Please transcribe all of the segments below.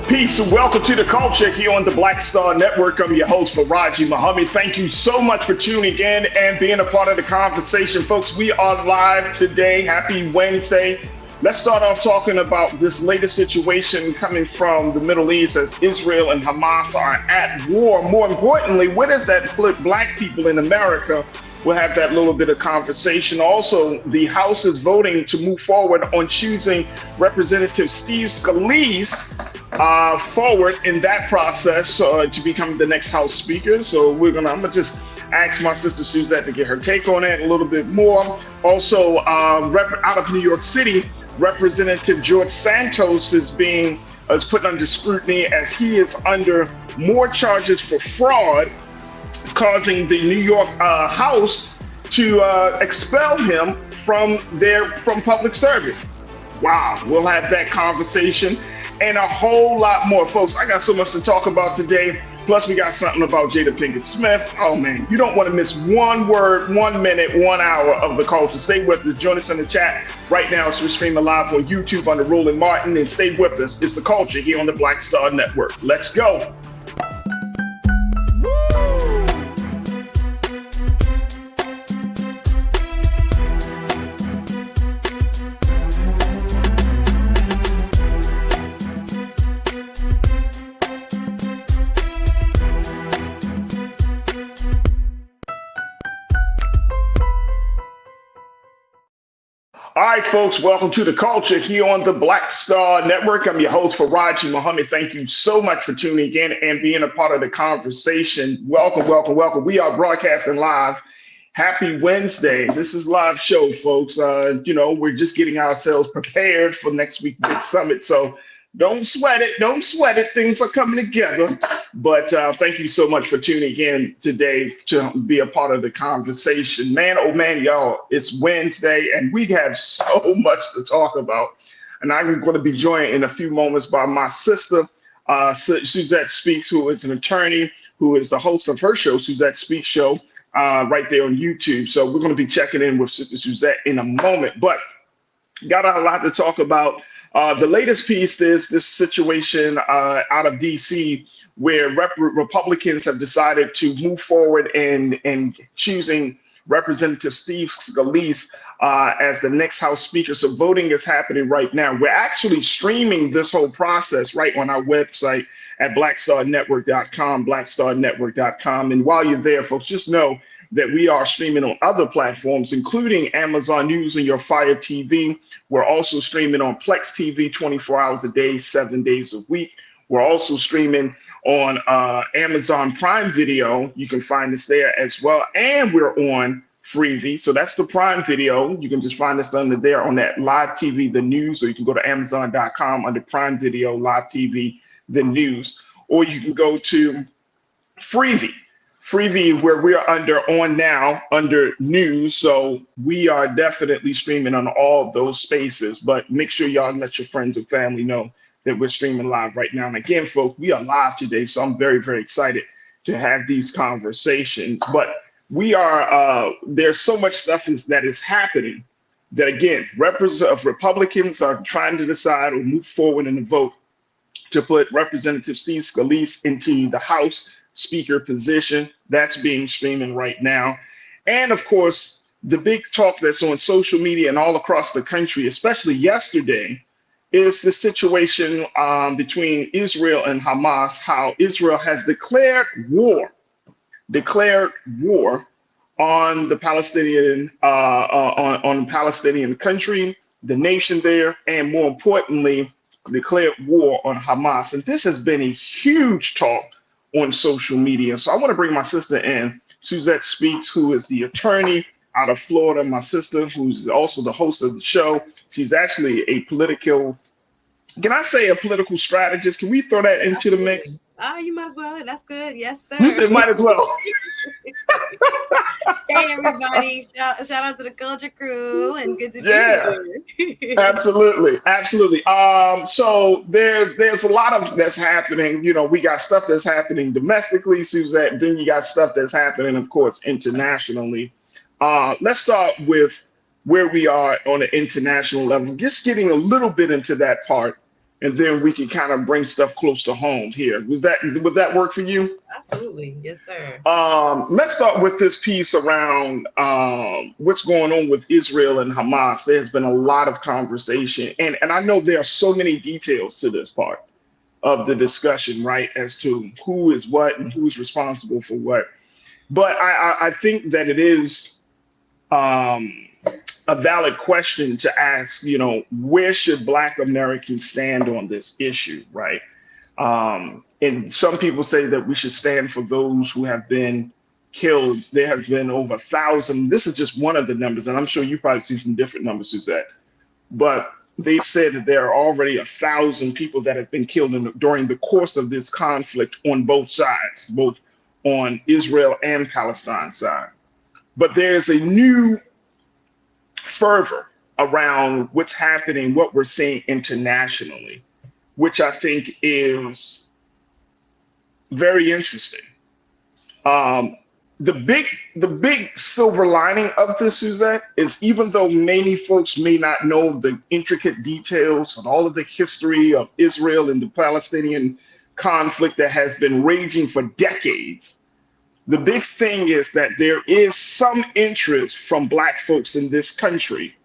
Peace and welcome to the culture here on the Black Star Network. I'm your host, Farajii. Thank you so much for tuning in and being a part of the conversation. Folks, we are live today. Happy Wednesday. Let's start off talking about this latest situation coming from the Middle East as Israel and Hamas are at war. More importantly, what does that put Black people in America? We'll have that little bit of conversation. Also, the House is voting to move forward on choosing Representative Steve Scalise forward in that process to become the next House Speaker. So I'm gonna just ask my sister Suzette to get her take on it a little bit more. Also, out of New York City, Representative George Santos is put under scrutiny as he is under more charges for fraud, causing the New York House to expel him from public service. Wow, we'll have that conversation and a whole lot more. Folks, I got so much to talk about today. Plus, we got something about Jada Pinkett Smith. Oh man, you don't want to miss one word, 1 minute, 1 hour of the culture. Stay with us. Join us in the chat right now. So we're streaming live on YouTube under Roland Martin, and stay with us. It's the culture here on the Black Star Network. Let's go. All right, folks, welcome to the culture here on the Black Star Network. I'm your host, Farajii. Thank you so much for tuning in and being a part of the conversation. Welcome, welcome, welcome. We are broadcasting live. Happy Wednesday. This is live show, folks. We're just getting ourselves prepared for next week's big summit. So don't sweat it. Don't sweat it. Things are coming together. But thank you so much for tuning in today to be a part of the conversation. Man, oh man, y'all, it's Wednesday and we have so much to talk about. And I'm going to be joined in a few moments by my sister, Suzette Speaks, who is an attorney, who is the host of her show, Suzette Speaks Show, right there on YouTube. So we're going to be checking in with Sister Suzette in a moment. But got a lot to talk about. The latest piece is this situation out of DC where Republicans have decided to move forward in choosing Representative Steve Scalise as the next House Speaker. So voting is happening right now. We're actually streaming this whole process right on our website at blackstarnetwork.com, blackstarnetwork.com. And while you're there, folks, just know that we are streaming on other platforms, including Amazon News and your Fire TV. We're also streaming on Plex TV 24 hours a day, 7 days a week. We're also streaming on Amazon Prime Video. You can find us there as well. And we're on Freevee. So that's the Prime Video. You can just find us under there on that Live TV, the news, or you can go to Amazon.com under Prime Video, Live TV, the news, or you can go to Freevee, where we are under news. So we are definitely streaming on all of those spaces, but make sure y'all let your friends and family know that we're streaming live right now. And again, folks, we are live today. So I'm very, very excited to have these conversations, but we are, there's so much stuff that is happening that again, Republicans are trying to decide or move forward in the vote to put Representative Steve Scalise into the House Speaker position. That's being streaming right now. And of course, the big talk that's on social media and all across the country, especially yesterday, is the situation between Israel and Hamas, how Israel has declared war on the Palestinian, on Palestinian country, the nation there, and more importantly, declared war on Hamas. And this has been a huge talk on social media. So I want to bring my sister in, Suzette Speaks, who is the attorney out of Florida, my sister, who's also the host of the show. She's actually a political strategist? Can we throw that into the mix? You might as well. That's good. Yes, sir. You said might as well. Hey, everybody. Shout out to the culture crew and good to be here. Absolutely. So there's a lot of that's happening. You know, we got stuff that's happening domestically, Suzette. Then you got stuff that's happening, of course, internationally. Let's start with where we are on an international level, just getting a little bit into that part. and then we can kind of bring stuff close to home here. Would that work for you? Absolutely. Yes, sir. Let's start with this piece around what's going on with Israel and Hamas. There's been a lot of conversation, and I know there are so many details to this part of the discussion, right, as to who is what and who's responsible for what. But I think that it is a valid question to ask, where should Black Americans stand on this issue, right? And some people say that we should stand for those who have been killed. There have been over 1,000. This is just one of the numbers, and I'm sure you probably see some different numbers, Suzette. But they've said that there are already 1,000 people that have been killed during the course of this conflict on both sides, both on Israel and Palestine side. But there's a new fervor around what's happening, what we're seeing internationally, which I think is very interesting. The big silver lining of this, Suzette, is even though many folks may not know the intricate details and all of the history of Israel and the Palestinian conflict that has been raging for decades, the big thing is that there is some interest from Black folks in this country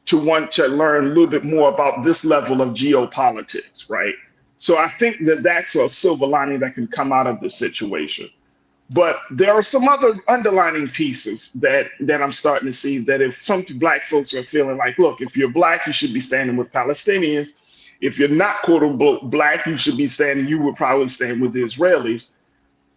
to want to learn a little bit more about this level of geopolitics, right? So I think that that's a silver lining that can come out of this situation. But there are some other underlining pieces that I'm starting to see, that if some Black folks are feeling like, look, if you're Black, you should be standing with Palestinians. If you're not quote unquote Black, you would probably stand with the Israelis.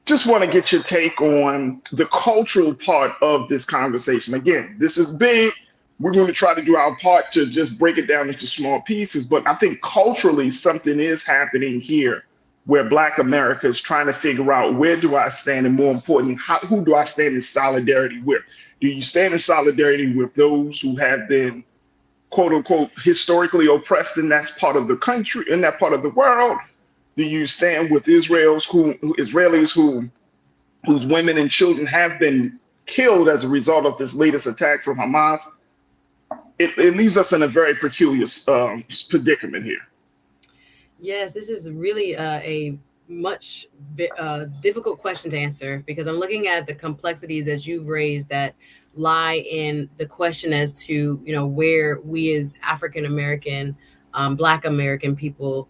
Just want to get your take on the cultural part of this conversation. Again, this is big. We're going to try to do our part to just break it down into small pieces. But I think culturally something is happening here where Black America is trying to figure out, where do I stand? And more importantly, who do I stand in solidarity with? Do you stand in solidarity with those who have been, quote unquote, historically oppressed in that part of the country, in that part of the world? Do you stand with Israelis whose women and children have been killed as a result of this latest attack from Hamas? It leaves us in a very peculiar predicament here. Yes, this is really a much difficult question to answer, because I'm looking at the complexities as you've raised that lie in the question as to, where we as African American, Black American people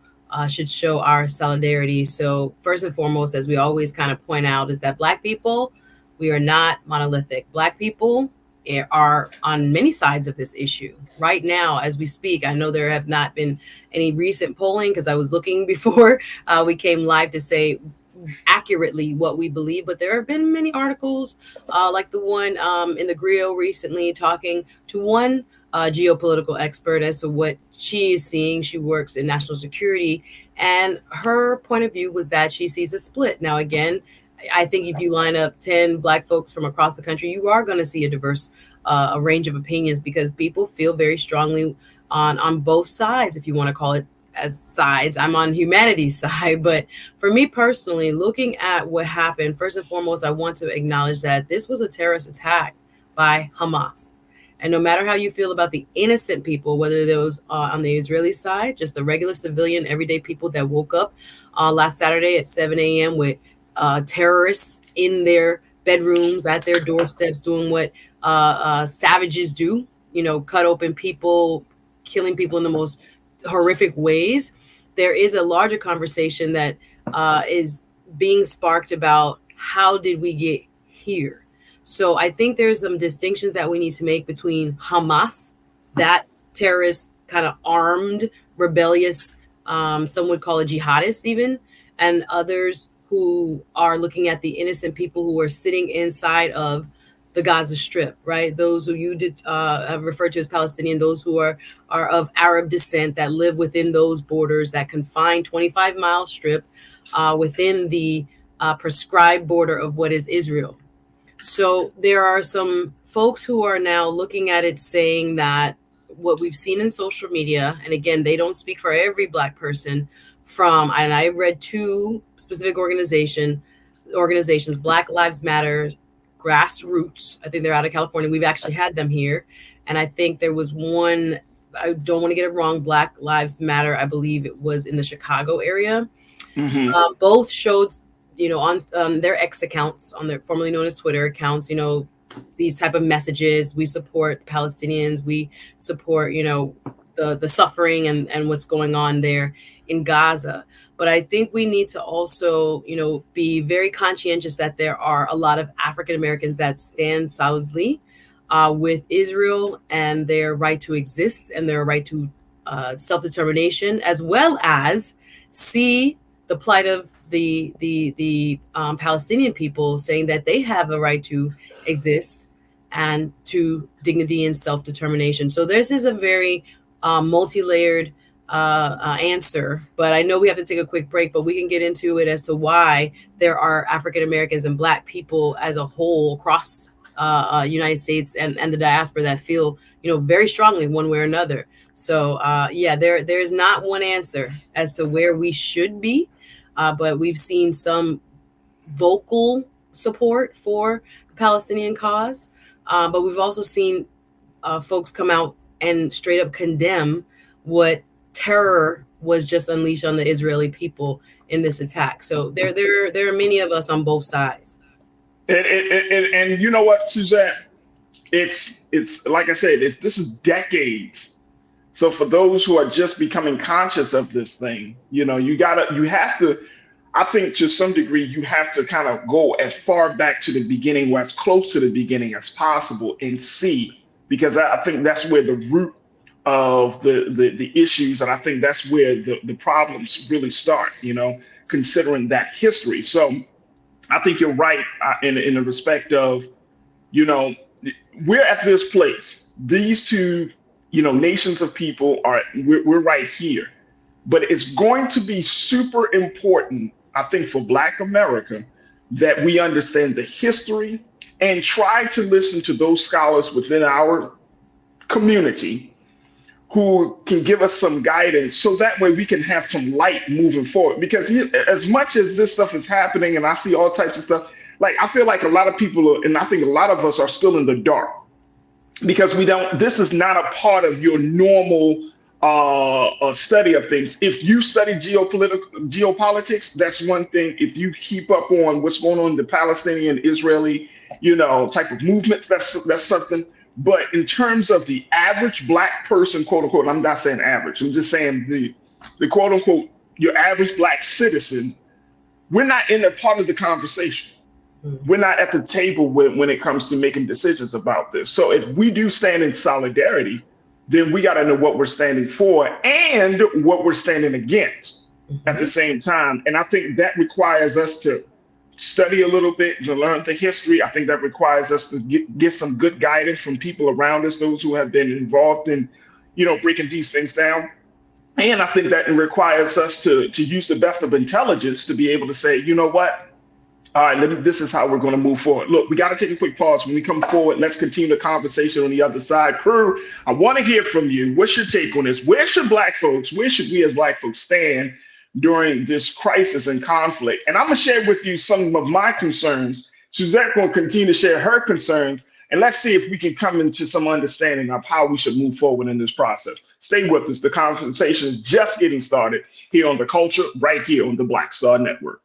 should show our solidarity. So first and foremost, as we always kind of point out, is that Black people, we are not monolithic. Black people are on many sides of this issue right now as we speak. I know there have not been any recent polling, because I was looking before we came live to say accurately what we believe, but there have been many articles like the one in the Griot recently, talking to one geopolitical expert as to what she is seeing. She works in national security, and her point of view was that she sees a split. Now, again, I think if you line up 10 Black folks from across the country, you are going to see a diverse a range of opinions, because people feel very strongly on both sides, if you want to call it as sides. I'm on humanity's side. But for me personally, looking at what happened, first and foremost, I want to acknowledge that this was a terrorist attack by Hamas. And no matter how you feel about the innocent people, whether those on the Israeli side, just the regular civilian, everyday people that woke up last Saturday at 7 a.m. with terrorists in their bedrooms, at their doorsteps, doing what savages do, cut open people, killing people in the most horrific ways. There is a larger conversation that is being sparked about, how did we get here? So I think there's some distinctions that we need to make between Hamas, that terrorist kind of armed, rebellious, some would call it jihadist even, and others who are looking at the innocent people who are sitting inside of the Gaza Strip, right? Those who you did have referred to as Palestinian, those who are of Arab descent, that live within those borders, that confined 25-mile strip within the prescribed border of what is Israel. So there are some folks who are now looking at it saying that what we've seen in social media, and again, they don't speak for every Black person, and I read two specific organizations, Black Lives Matter, Grassroots. I think they're out of California. We've actually had them here. And I think there was one I don't want to get it wrong, Black Lives Matter, I believe it was in the Chicago area. Both showed, on their X accounts, on their formerly known as Twitter accounts, these type of messages. We support Palestinians. We support, the suffering and what's going on there in Gaza. But I think we need to also, be very conscientious that there are a lot of African Americans that stand solidly with Israel and their right to exist and their right to self-determination, as well as see the plight of the Palestinian people, saying that they have a right to exist and to dignity and self-determination. So this is a very multi-layered answer, but I know we have to take a quick break, but we can get into it as to why there are African Americans and Black people as a whole across United States and the diaspora that feel, very strongly one way or another. So there's not one answer as to where we should be, but we've seen some vocal support for the Palestinian cause, but we've also seen folks come out and straight up condemn what terror was just unleashed on the Israeli people in this attack. So there are many of us on both sides. And you know what, Suzette? It's like I said, this is decades. So for those who are just becoming conscious of this thing, you have to, I think to some degree, you have to kind of go as far back to the beginning or as close to the beginning as possible and see, because I think that's where the root of the issues, and I think that's where the problems really start, considering that history. So I think you're right in the respect of, we're at this place. These two, nations of people we're right here. But it's going to be super important, I think, for Black America that we understand the history and try to listen to those scholars within our community who can give us some guidance, so that way we can have some light moving forward. Because as much as this stuff is happening and I see all types of stuff, like I feel like a lot of people, and I think a lot of us are still in the dark because this is not a part of your normal study of things. If you study geopolitics, that's one thing. If you keep up on what's going on in the Palestinian, Israeli, type of movements, that's something. But in terms of the average Black person, quote unquote, I'm not saying average, I'm just saying the quote unquote, your average Black citizen, we're not in a part of the conversation. We're not at the table when it comes to making decisions about this. So if we do stand in solidarity, then we got to know what we're standing for and what we're standing against at the same time. And I think that requires us to study a little bit, to learn the history. I think that requires us to get some good guidance from people around us, those who have been involved in, breaking these things down. And I think that it requires us to use the best of intelligence to be able to say, you know what? All right, this is how we're going to move forward. Look, we got to take a quick pause. When we come forward, let's continue the conversation on the other side. Crew, I want to hear from you. What's your take on this? Where should we as Black folks stand during this crisis and conflict? And I'm going to share with you some of my concerns. Suzette going to continue to share her concerns. And let's see if we can come into some understanding of how we should move forward in this process. Stay with us. The conversation is just getting started here on The Culture, right here on the Black Star Network.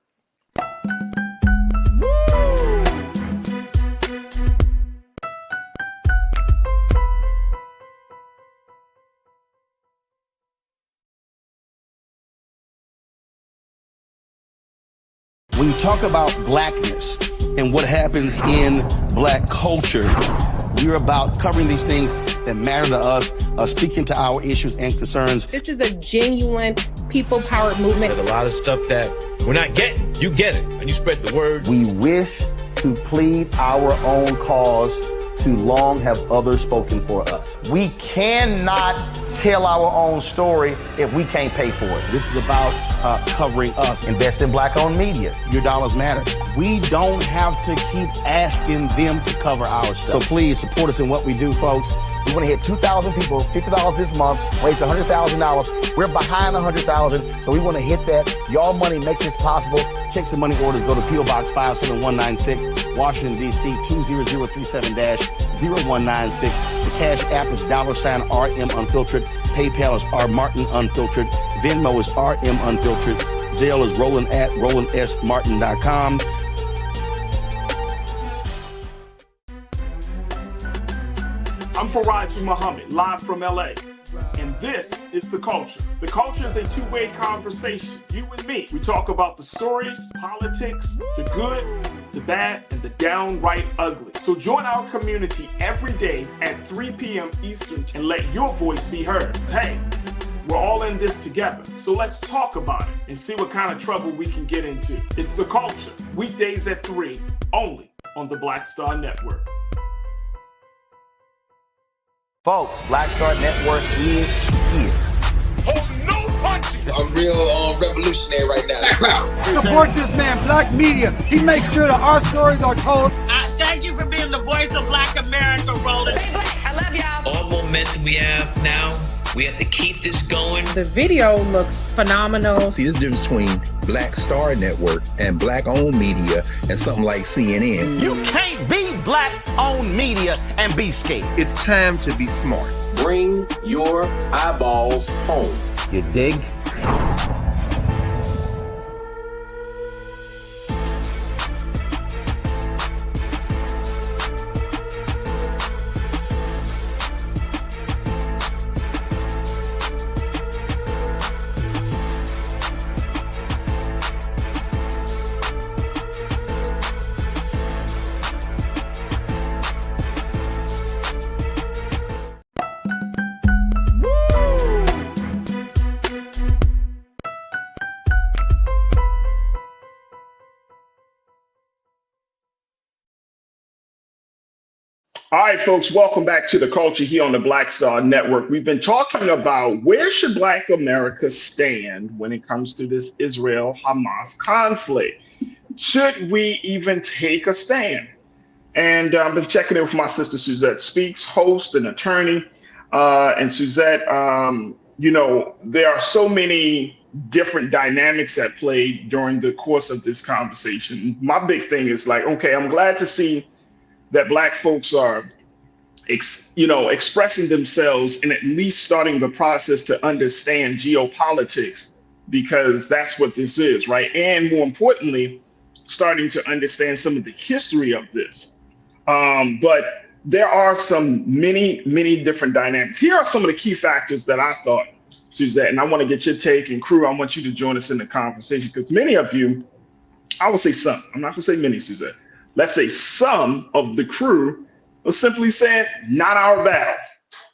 When you talk about Blackness and what happens in Black culture, we're about covering these things that matter to us, speaking to our issues and concerns. This is a genuine people-powered movement. There's a lot of stuff that we're not getting. You get it, and you spread the word. We wish to plead our own cause. Too long have others spoken for us. We cannot tell our own story if we can't pay for it. This is about covering us. Invest in Black-owned media. Your dollars matter. We don't have to keep asking them to cover our stuff. So please support us in what we do, folks. We want to hit 2,000 people, $50 this month, raise $100,000. We're behind 100,000, so we want to hit that. Y'all money makes this possible. Check some money orders. Go to P.O. Box 57196, Washington, D.C. 20037-0196. Cash App is $RM Unfiltered. PayPal is R Martin Unfiltered. Venmo is RM Unfiltered. Zelle is roland@rolandsmartin.com. I'm Farajii Muhammad, live from LA. And this is The Culture. The Culture is a two-way conversation. You and me. We talk about the stories, politics, the good, the bad, and the downright ugly. So join our community every day at 3 p.m. Eastern and let your voice be heard. Hey, we're all in this together. So let's talk about it and see what kind of trouble we can get into. It's The Culture, weekdays at 3, only on the Black Star Network. Folks, Black Star Network is here. Oh, no punching! I'm real revolutionary right now. Support this man, Black Media. He makes sure that our stories are told. Thank you for being the voice of Black America, Roland. Stay black. I love y'all. All momentum we have now, we have to keep this going. The video looks phenomenal. See, this difference between Black Star Network and black-owned media and something like CNN. You can't be black-owned media and be scared. It's time to be smart. Bring your eyeballs home. You dig? All right, folks, welcome back to The Culture here on the Black Star Network. We've been talking about where should Black America stand when it comes to this Israel-Hamas conflict. Should we even take a stand? And I've been checking in with my sister Suzette Speaks, host and attorney. And Suzette, you know, there are so many different dynamics at play during the course of this conversation. My big thing is like, okay, I'm glad to see that Black folks are, expressing themselves and at least starting the process to understand geopolitics, because that's what this is, right? And more importantly, starting to understand some of the history of this. But there are many different dynamics. Here are some of the key factors that I thought, Suzette, and I want to get your take, and crew, I want you to join us in the conversation, because many of you, I will say some, I'm not gonna say many, Suzette, let's say some of the crew are simply saying, not our battle,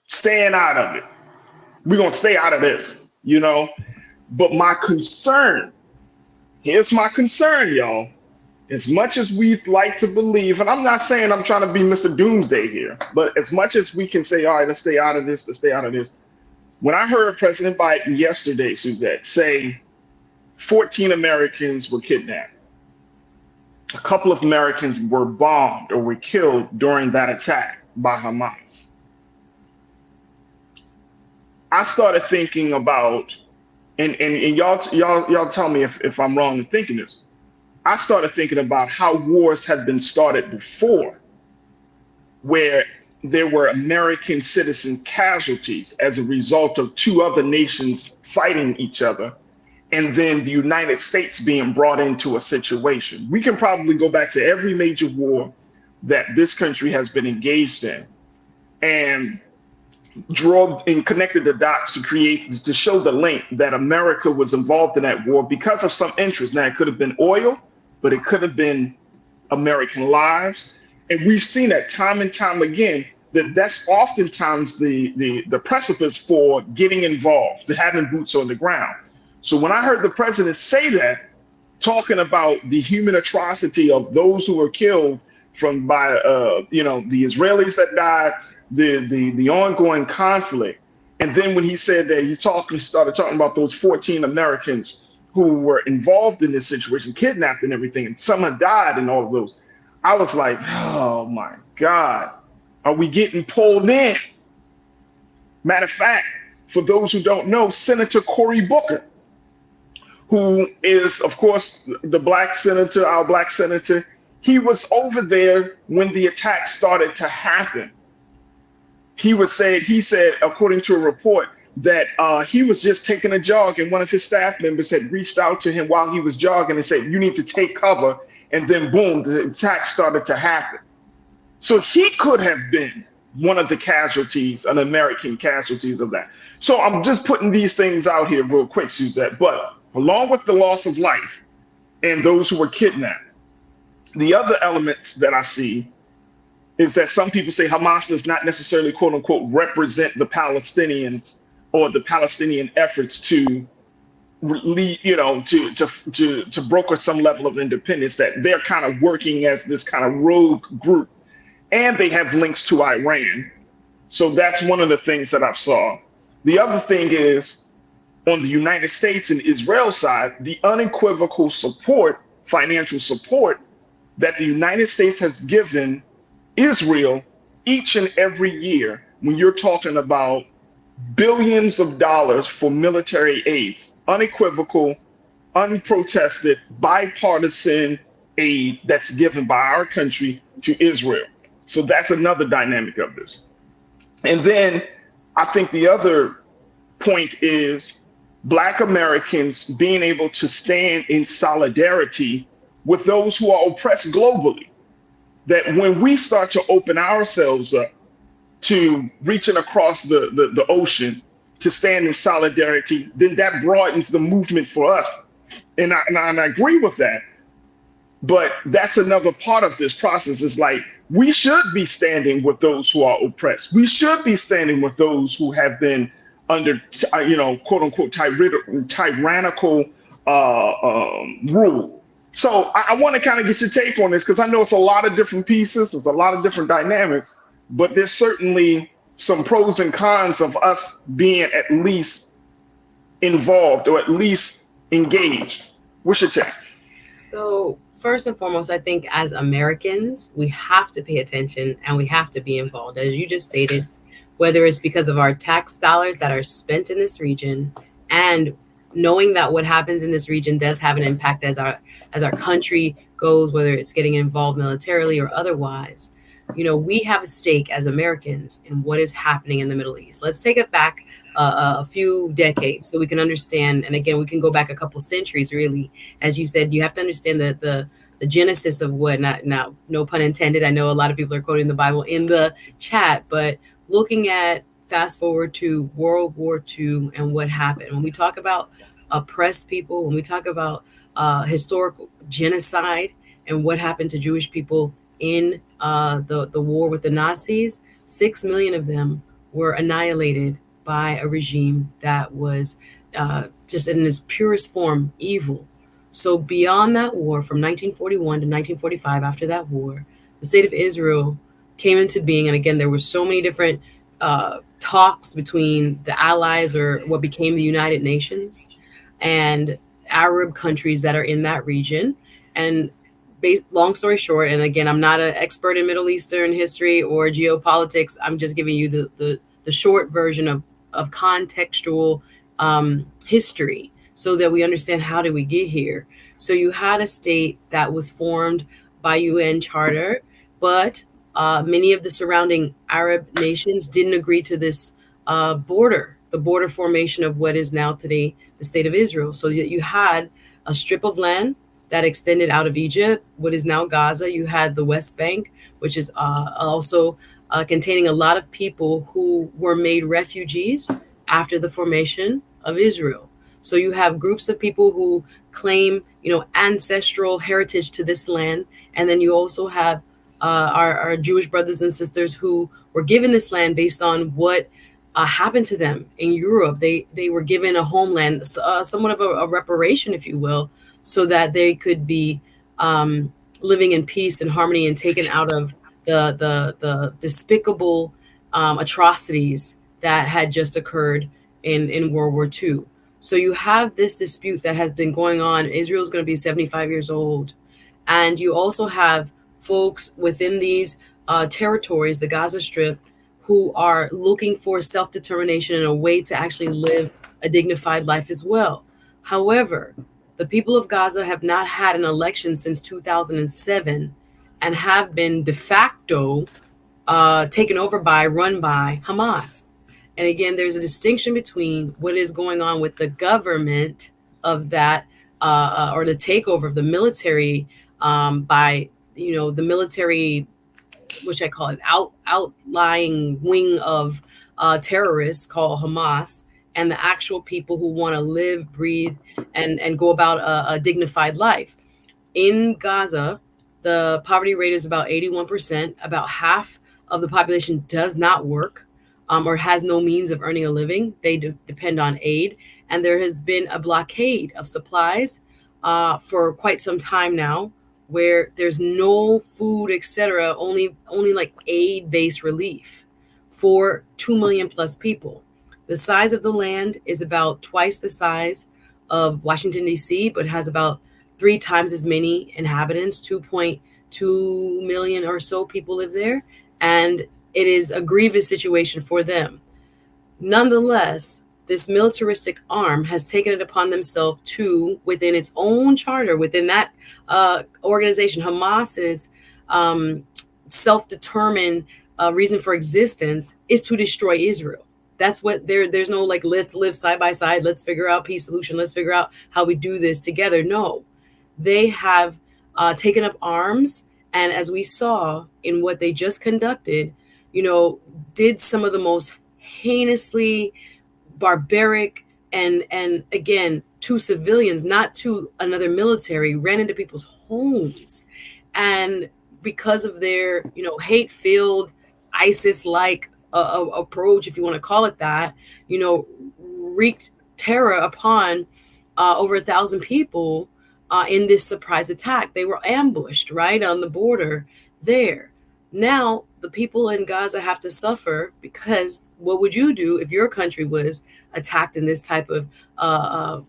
staying out of it. We're going to stay out of this, you know? But my concern, here's my concern, y'all. As much as we'd like to believe, and I'm not saying I'm trying to be Mr. Doomsday here, but as much as we can say, all right, let's stay out of this, let's stay out of this. When I heard President Biden yesterday, Suzette, say 14 Americans were kidnapped, a couple of Americans were bombed or were killed during that attack by Hamas, I started thinking about, and y'all tell me if I'm wrong in thinking this. I started thinking about how wars have been started before, where there were American citizen casualties as a result of two other nations fighting each other, and then the United States being brought into a situation. We can probably go back to every major war that this country has been engaged in and draw and connected the dots to show the link that America was involved in that war because of some interest. Now, it could have been oil, but it could have been American lives. And we've seen that time and time again, that's oftentimes the precipice for getting involved, having boots on the ground. So when I heard the president say that, talking about the human atrocity of those who were killed by the Israelis that died, the ongoing conflict, and then when he said that, he started talking about those 14 Americans who were involved in this situation, kidnapped and everything, and some had died in all of those. I was like, oh my God, are we getting pulled in? Matter of fact, for those who don't know, Senator Cory Booker, who is, of course, the black senator, our black senator, he was over there when the attack started to happen. he said, according to a report, that he was just taking a jog, and one of his staff members had reached out to him while he was jogging and said, "You need to take cover." And then boom, the attack started to happen. So he could have been one of the casualties, an American casualties of that. So I'm just putting these things out here real quick, Suzette. But along with the loss of life and those who were kidnapped, the other elements that I see is that some people say Hamas does not necessarily, quote unquote, represent the Palestinians or the Palestinian efforts to, to broker some level of independence, that they're kind of working as this kind of rogue group, and they have links to Iran. So that's one of the things that I've saw. The other thing is, on the United States and Israel side, the unequivocal support, financial support, that the United States has given Israel each and every year. When you're talking about billions of dollars for military aids, unequivocal, unprotested, bipartisan aid that's given by our country to Israel. So that's another dynamic of this. And then I think the other point is Black Americans being able to stand in solidarity with those who are oppressed globally. That when we start to open ourselves up to reaching across the ocean to stand in solidarity, then that broadens the movement for us. And I agree with that. But that's another part of this process, is like, we should be standing with those who are oppressed. We should be standing with those who have been under, quote unquote, tyrannical rule. So I want to kind of get your take on this, because I know it's a lot of different pieces, there's a lot of different dynamics, but there's certainly some pros and cons of us being at least involved or at least engaged. What's your take? So first and foremost, I think as Americans, we have to pay attention and we have to be involved. As you just stated, whether it's because of our tax dollars that are spent in this region, and knowing that what happens in this region does have an impact as our country goes, whether it's getting involved militarily or otherwise. We have a stake as Americans in what is happening in the Middle East. Let's take it back a few decades so we can understand. And again, we can go back a couple centuries, really. As you said, you have to understand the genesis of what, not no pun intended. I know a lot of people are quoting the Bible in the chat, but looking at fast forward to World War II and what happened. When we talk about oppressed people, when we talk about historical genocide and what happened to Jewish people in the war with the Nazis, 6 million of them were annihilated by a regime that was just in its purest form evil. So beyond that war, from 1941 to 1945, after that war, the state of Israel came into being. And again, there were so many different talks between the allies, or what became the United Nations, and Arab countries that are in that region. And long story short, and again, I'm not an expert in Middle Eastern history or geopolitics. I'm just giving you the short version of contextual history so that we understand how did we get here. So you had a state that was formed by UN charter, but many of the surrounding Arab nations didn't agree to this the border formation of what is now today the state of Israel. So you had a strip of land that extended out of Egypt, what is now Gaza. You had the West Bank, which is also containing a lot of people who were made refugees after the formation of Israel. So you have groups of people who claim, ancestral heritage to this land. And then you also have our Jewish brothers and sisters who were given this land based on what happened to them in Europe. They were given a homeland, somewhat of a reparation, if you will, so that they could be living in peace and harmony and taken out of the despicable atrocities that had just occurred in World War II. So you have this dispute that has been going on. Israel's going to be 75 years old. And you also have folks within these territories, the Gaza Strip, who are looking for self-determination and a way to actually live a dignified life as well. However, the people of Gaza have not had an election since 2007 and have been de facto taken over by, run by Hamas. And again, there's a distinction between what is going on with the government of that, or the takeover of the military by, the military, which I call it outlying wing of terrorists called Hamas, and the actual people who want to live, breathe, and go about a dignified life. In Gaza, the poverty rate is about 81%. About half of the population does not work or has no means of earning a living. They depend on aid. And there has been a blockade of supplies for quite some time now, where there's no food, etc., only like aid-based relief for 2 million plus people. The size of the land is about twice the size of Washington, D.C., but has about 3 times as many inhabitants. 2.2 million or so people live there, and it is a grievous situation for them. Nonetheless, this militaristic arm has taken it upon themselves to, within its own charter, within that organization, Hamas's self-determined reason for existence is to destroy Israel. That's what there's no like, let's live side by side, let's figure out peace solution, let's figure out how we do this together. No, they have taken up arms, and as we saw in what they just conducted, did some of the most heinously barbaric and again, to civilians, not to another military, ran into people's homes, and because of their hate-filled ISIS-like approach, if you want to call it that, wreaked terror upon over 1,000 people in this surprise attack. They were ambushed right on the border there. Now the people in Gaza have to suffer, because what would you do if your country was attacked in this type of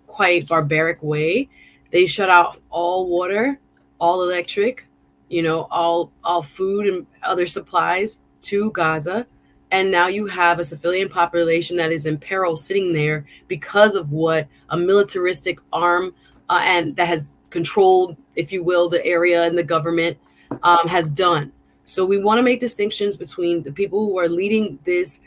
quite barbaric way? They shut off all water, all electric, all food and other supplies to Gaza. And now you have a civilian population that is in peril sitting there because of what a militaristic arm and that has controlled, if you will, the area and the government has done. So we want to make distinctions between the people who are leading this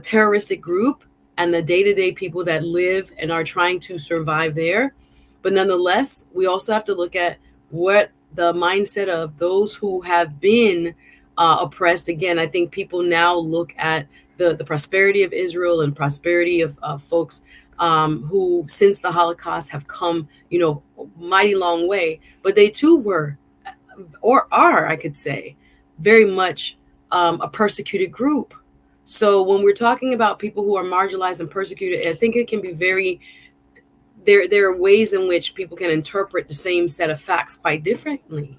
terroristic group and the day-to-day people that live and are trying to survive there. But nonetheless, we also have to look at what the mindset of those who have been oppressed. Again, I think people now look at the prosperity of Israel and prosperity of folks who, since the Holocaust, have come, mighty long way. But they too were, or are, I could say, very much a persecuted group. So when we're talking about people who are marginalized and persecuted, I think it can be there are ways in which people can interpret the same set of facts quite differently.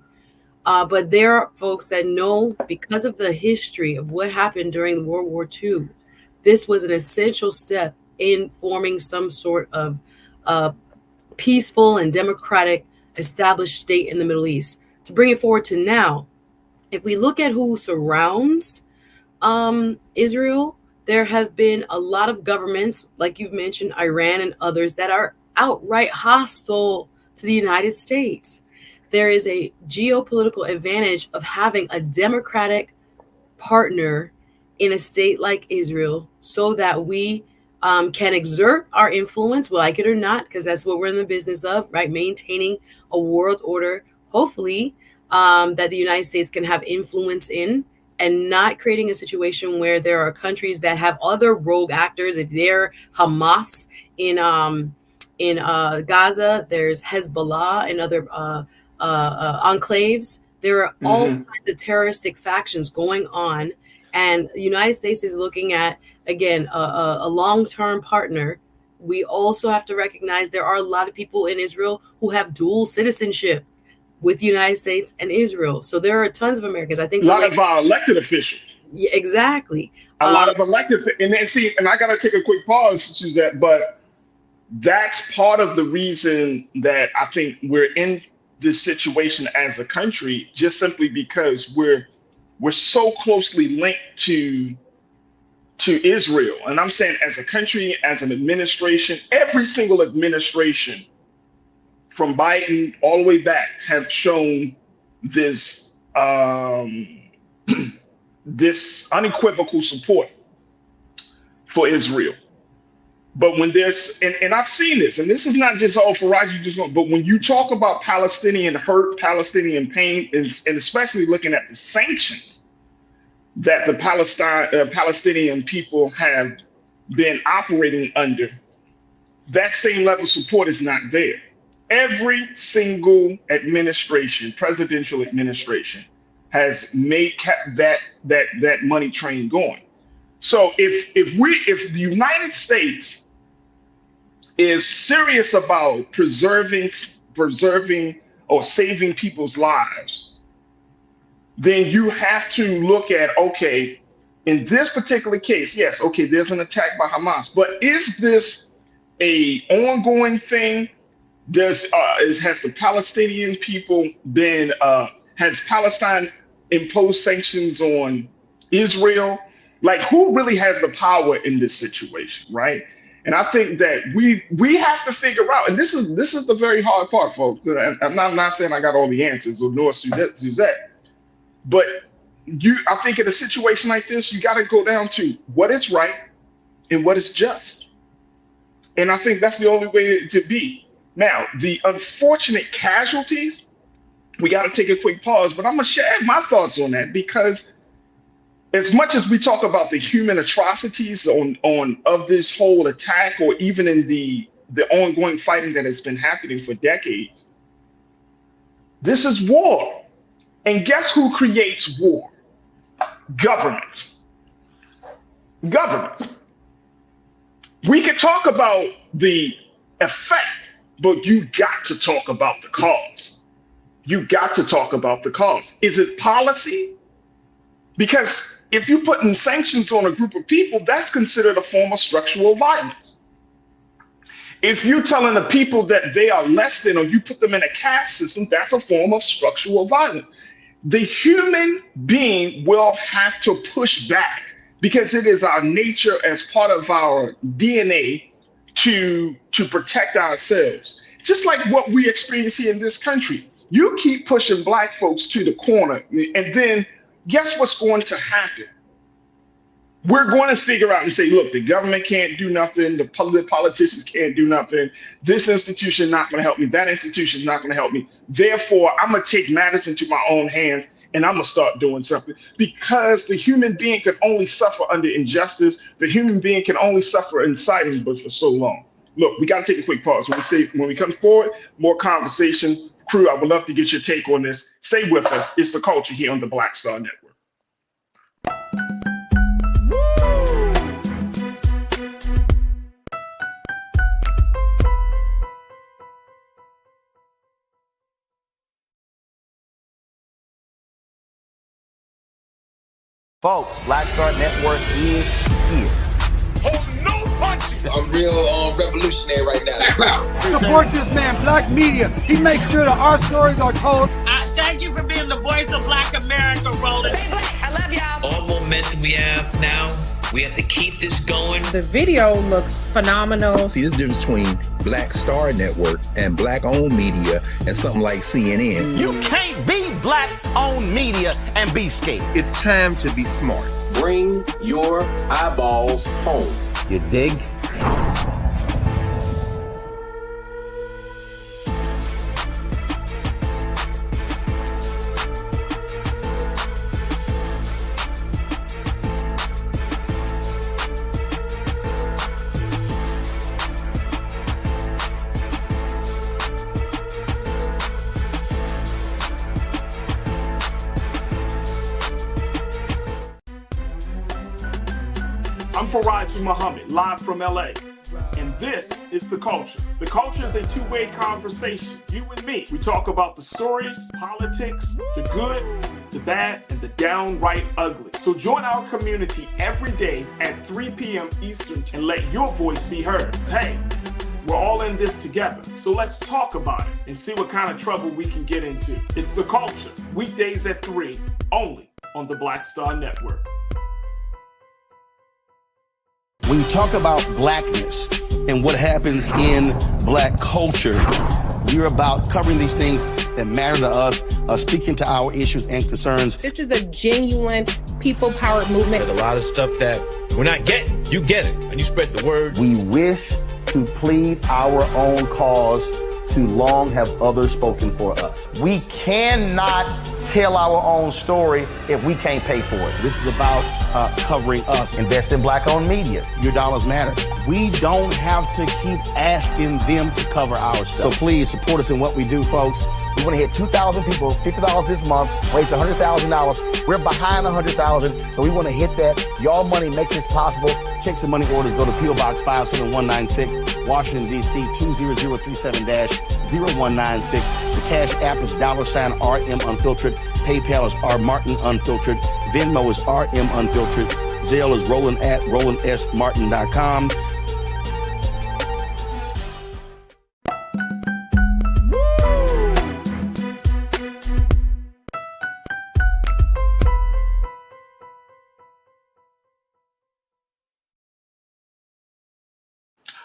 But there are folks that know, because of the history of what happened during World War II, this was an essential step in forming some sort of peaceful and democratic established state in the Middle East. To bring it forward to now, if we look at who surrounds Israel, there have been a lot of governments, like you've mentioned, Iran and others, that are outright hostile to the United States. There is a geopolitical advantage of having a democratic partner in a state like Israel, so that we can exert our influence, like it or not, because that's what we're in the business of, right? Maintaining a world order, hopefully, that the United States can have influence in, and not creating a situation where there are countries that have other rogue actors. If they're Hamas in Gaza, there's Hezbollah and other enclaves. There are all kinds of terroristic factions going on, and the United States is looking at, again, a long-term partner. We also have to recognize there are a lot of people in Israel who have dual citizenship with the United States and Israel. So there are tons of Americans. I think a lot of elected officials. Yeah, exactly. A lot of elected, and I got to take a quick pause, Suzette, but that's part of the reason that I think we're in this situation as a country, just simply because we're so closely linked to Israel. And I'm saying, as a country, as an administration, every single administration from Biden all the way back have shown this this unequivocal support for Israel. But when there's, and I've seen this, and this is not just all Farajii just going, but when you talk about Palestinian hurt, Palestinian pain, and especially looking at the sanctions that the Palestinian people have been operating under, that same level of support is not there. Every single administration, presidential administration, has kept that money train going. So if the United States is serious about preserving or saving people's lives, then you have to look at, okay, in this particular case, yes, okay, there's an attack by Hamas, but is this a ongoing thing? Has the Palestinian people been, has Palestine imposed sanctions on Israel? Like, who really has the power in this situation, right? And I think that we have to figure out, and this is the very hard part, folks. I'm not saying I got all the answers, or nor Suzette, but I think in a situation like this, you got to go down to what is right and what is just. And I think that's the only way to be. Now, the unfortunate casualties, we got to take a quick pause, but I'm going to share my thoughts on that, because as much as we talk about the human atrocities of this whole attack, or even in the ongoing fighting that has been happening for decades, this is war. And guess who creates war? Government. Government. We can talk about the effect, but you got to talk about the cause. You got to talk about the cause. Is it policy? Because if you put in sanctions on a group of people, that's considered a form of structural violence. If you're telling the people that they are less than, or you put them in a caste system, that's a form of structural violence. The human being will have to push back, because it is our nature as part of our DNA to protect ourselves. Just like what we experience here in this country. You keep pushing Black folks to the corner, and then guess what's going to happen? We're going to figure out and say, look, the government can't do nothing. The politicians can't do nothing. This institution not going to help me. That institution not going to help me. Therefore, I'm going to take matters into my own hands, and I'm going to start doing something. Because the human being can only suffer under injustice. The human being can only suffer in silence, but for so long. Look, we got to take a quick pause. When we come forward, more conversation. Crew, I would love to get your take on this. Stay with us. It's The Culture here on the Black Star Network. Folks, Black Star Network is here. Oh, no punches! I'm real revolutionary right now. Support this man, Black Media. He makes sure that our stories are told. Thank you for being the voice of Black America, Roland. Stay black. I love y'all. All momentum we have now, we have to keep this going. The video looks phenomenal. See, this difference between Black Star Network and Black-owned media and something like CNN. You can't be Black-owned media and be scared. It's time to be smart. Bring your eyeballs home. You dig? I'm Farajii Muhammad, live from LA. And this is The Culture. The Culture is a two-way conversation. You and me. We talk about the stories, politics, the good, the bad, and the downright ugly. So join our community every day at 3 p.m. Eastern and let your voice be heard. Hey, we're all in this together. So let's talk about it and see what kind of trouble we can get into. It's The Culture, weekdays at 3, only on the Black Star Network. When you talk about blackness and what happens in Black culture, you're about covering these things that matter to us, speaking to our issues and concerns. This is a genuine people-powered movement. There's a lot of stuff that we're not getting. You get it, and you spread the word. We wish to plead our own cause. Too long have others spoken for us. We cannot tell our own story if we can't pay for it. This is about covering us. Invest in black-owned media. Your dollars matter. We don't have to keep asking them to cover our stuff. So please support us in what we do, folks. We want to hit 2,000 people, $50 this month, raise $100,000. We're behind 100,000, so we want to hit that. Y'all money makes this possible. Check some money orders. Go to P.O. Box 57196, Washington, D.C. 20037-0196. The Cash App is $RM Unfiltered. PayPal is R Martin Unfiltered. Venmo is RM Unfiltered. Zelle is Roland at RolandSMartin.com.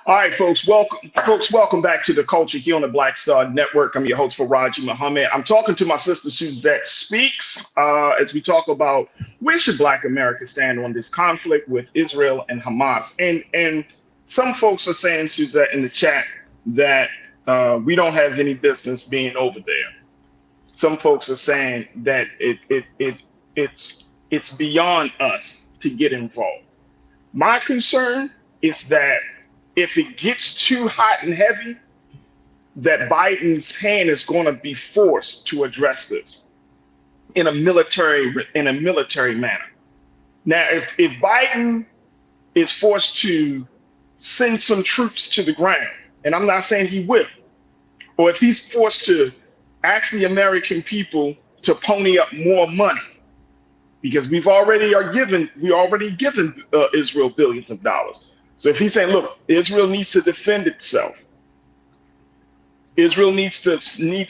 All right, folks, welcome back to the Culture here on the Black Star Network. I'm your host, Farajii Muhammad. I'm talking to my sister, Suzette Speaks, as we talk about where should Black America stand on this conflict with Israel and Hamas. And some folks are saying, Suzette, in the chat that we don't have any business being over there. Some folks are saying that it's beyond us to get involved. My concern is that if it gets too hot and heavy, that Biden's hand is going to be forced to address this in a military manner. Now, if Biden is forced to send some troops to the ground, and I'm not saying he will, or if he's forced to ask the American people to pony up more money, because we already given Israel billions of dollars. So if he's saying, look, Israel needs to defend itself, Israel needs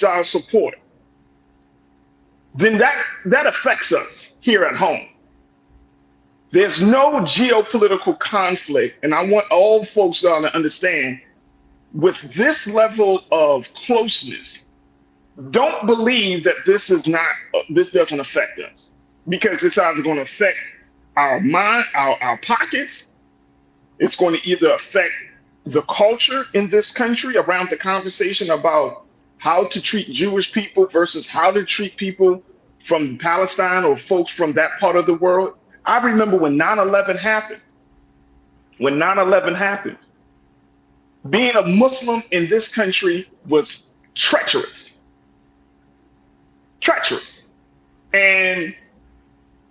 our support, then that affects us here at home. There's no geopolitical conflict, and I want all folks to understand, with this level of closeness, don't believe that this doesn't affect us, because it's either going to affect our mind, our pockets. It's going to either affect the culture in this country around the conversation about how to treat Jewish people versus how to treat people from Palestine or folks from that part of the world. I remember when 9/11 happened. When 9/11 happened, being a Muslim in this country was treacherous. Treacherous. And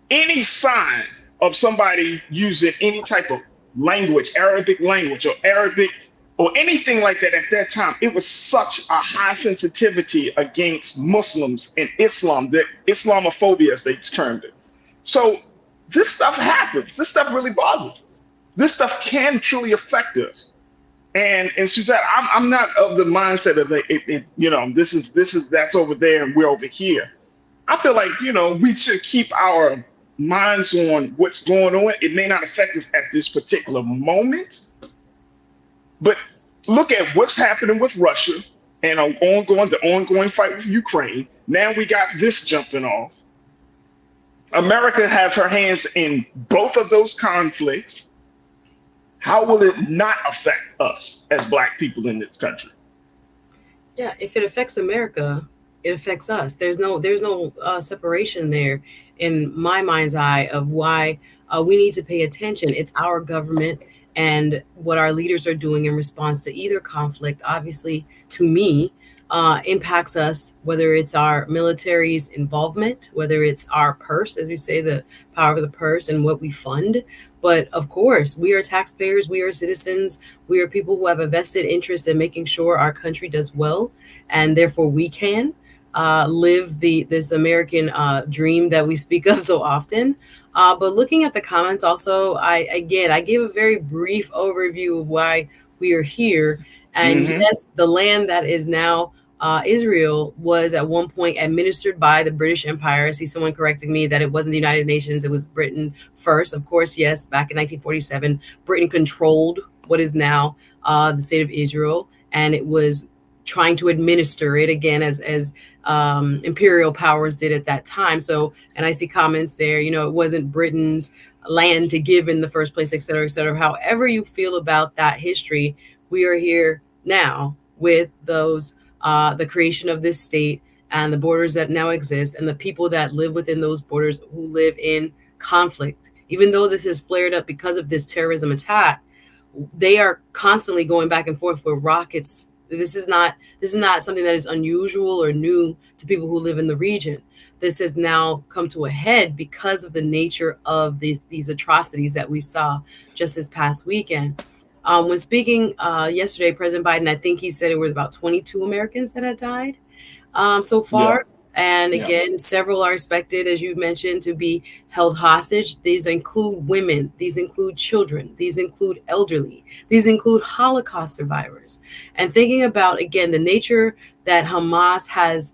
any sign of somebody using any type of language, Arabic language or Arabic or anything like that at that time, it was such a high sensitivity against Muslims and Islam, that Islamophobia, as they termed it. So this stuff happens. This stuff really bothers us. This stuff can truly affect us. And Suzette, I'm not of the mindset of that's over there and we're over here. I feel like, we should keep our minds on what's going on. It may not affect us at this particular moment, but look at what's happening with Russia and the ongoing fight with Ukraine. Now we got this jumping off. America has her hands in both of those conflicts. How will it not affect us as Black people in this country? Yeah, if it affects America, it affects us. There's no separation there in my mind's eye of why we need to pay attention. It's our government and what our leaders are doing in response to either conflict, obviously, to me, impacts us, whether it's our military's involvement, whether it's our purse, as we say, the power of the purse and what we fund. But of course, we are taxpayers, we are citizens, we are people who have a vested interest in making sure our country does well, and therefore we can live this American dream that we speak of so often. But looking at the comments also, I gave a very brief overview of why we are here. And yes, the land that is now Israel was at one point administered by the British Empire. I see someone correcting me that it wasn't the United Nations, it was Britain first. Of course, yes, back in 1947, Britain controlled what is now the state of Israel. And it was trying to administer it again as imperial powers did at that time. So, and I see comments there, it wasn't Britain's land to give in the first place, et cetera, et cetera. However you feel about that history, we are here now with those, the creation of this state and the borders that now exist and the people that live within those borders who live in conflict. Even though this has flared up because of this terrorism attack, they are constantly going back and forth with rockets. This is not something that is unusual or new to people who live in the region. This has now come to a head because of the nature of these atrocities that we saw just this past weekend. When speaking yesterday, President Biden, I think he said it was about 22 Americans that had died so far. Yeah. And again, several are expected, as you mentioned, to be held hostage. These include women. These include children. These include elderly. These include Holocaust survivors. And thinking about, again, the nature that Hamas has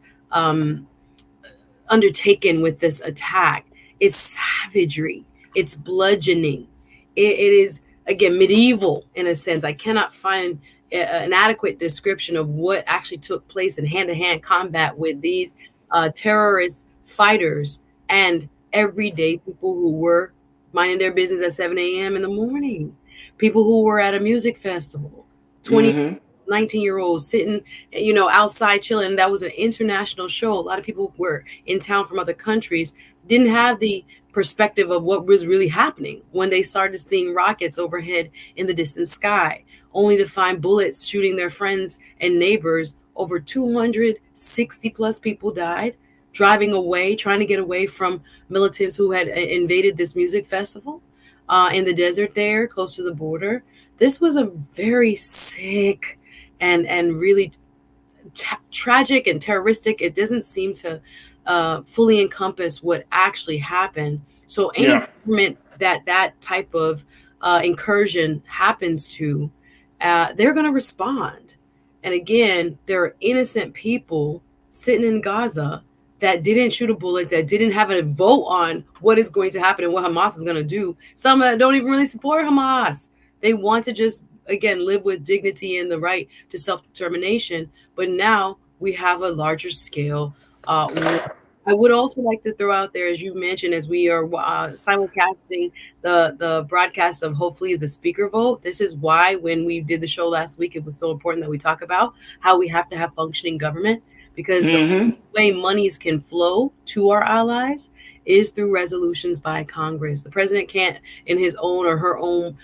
undertaken with this attack, it's savagery. It's bludgeoning. It is, again, medieval in a sense. I cannot find an adequate description of what actually took place in hand-to-hand combat with these terrorist fighters and everyday people who were minding their business at 7 a.m. in the morning, people who were at a music festival, 20, 19-year-olds sitting, outside chilling. That was an international show. A lot of people were in town from other countries, didn't have the perspective of what was really happening when they started seeing rockets overhead in the distant sky, only to find bullets shooting their friends and neighbors. Over 260 plus people died driving away, trying to get away from militants who had invaded this music festival in the desert there close to the border. This was a very sick and really tragic and terroristic. It doesn't seem to fully encompass what actually happened. So any government that type of incursion happens to, they're going to respond. And again, there are innocent people sitting in Gaza that didn't shoot a bullet, that didn't have a vote on what is going to happen and what Hamas is going to do. Some don't even really support Hamas. They want to just, again, live with dignity and the right to self-determination. But now we have a larger scale war. I would also like to throw out there, as you mentioned, as we are simulcasting the broadcast of hopefully the speaker vote. This is why when we did the show last week, it was so important that we talk about how we have to have functioning government, because the way monies can flow to our allies is through resolutions by Congress. The president can't, in his own or her own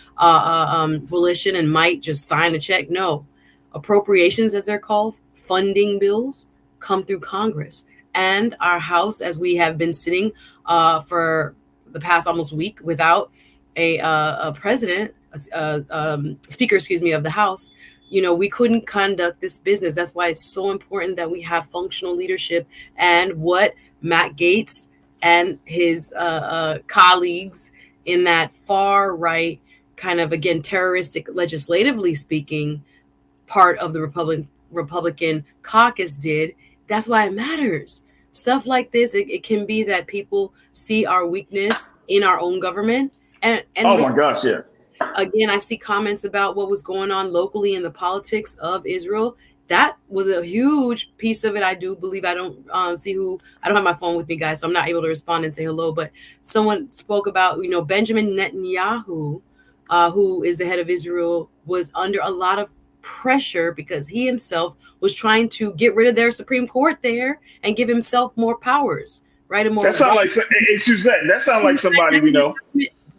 volition and might, just sign a check. No, appropriations, as they're called, funding bills, come through Congress. And our House, as we have been sitting for the past almost week without a president, speaker, of the House, we couldn't conduct this business. That's why it's so important that we have functional leadership. And what Matt Gaetz and his colleagues in that far right kind of, again, terroristic, legislatively speaking, part of the Republican caucus did, that's why it matters. Stuff like this, it can be that people see our weakness in our own government. And oh my gosh, yes. Again, I see comments about what was going on locally in the politics of Israel. That was a huge piece of it. I do believe, I don't have my phone with me, guys, so I'm not able to respond and say hello. But someone spoke about, Benjamin Netanyahu, who is the head of Israel, was under a lot of pressure because he himself was trying to get rid of their Supreme Court there and give himself more powers, right? That sounds like, hey, Suzette, that sounds like somebody we know.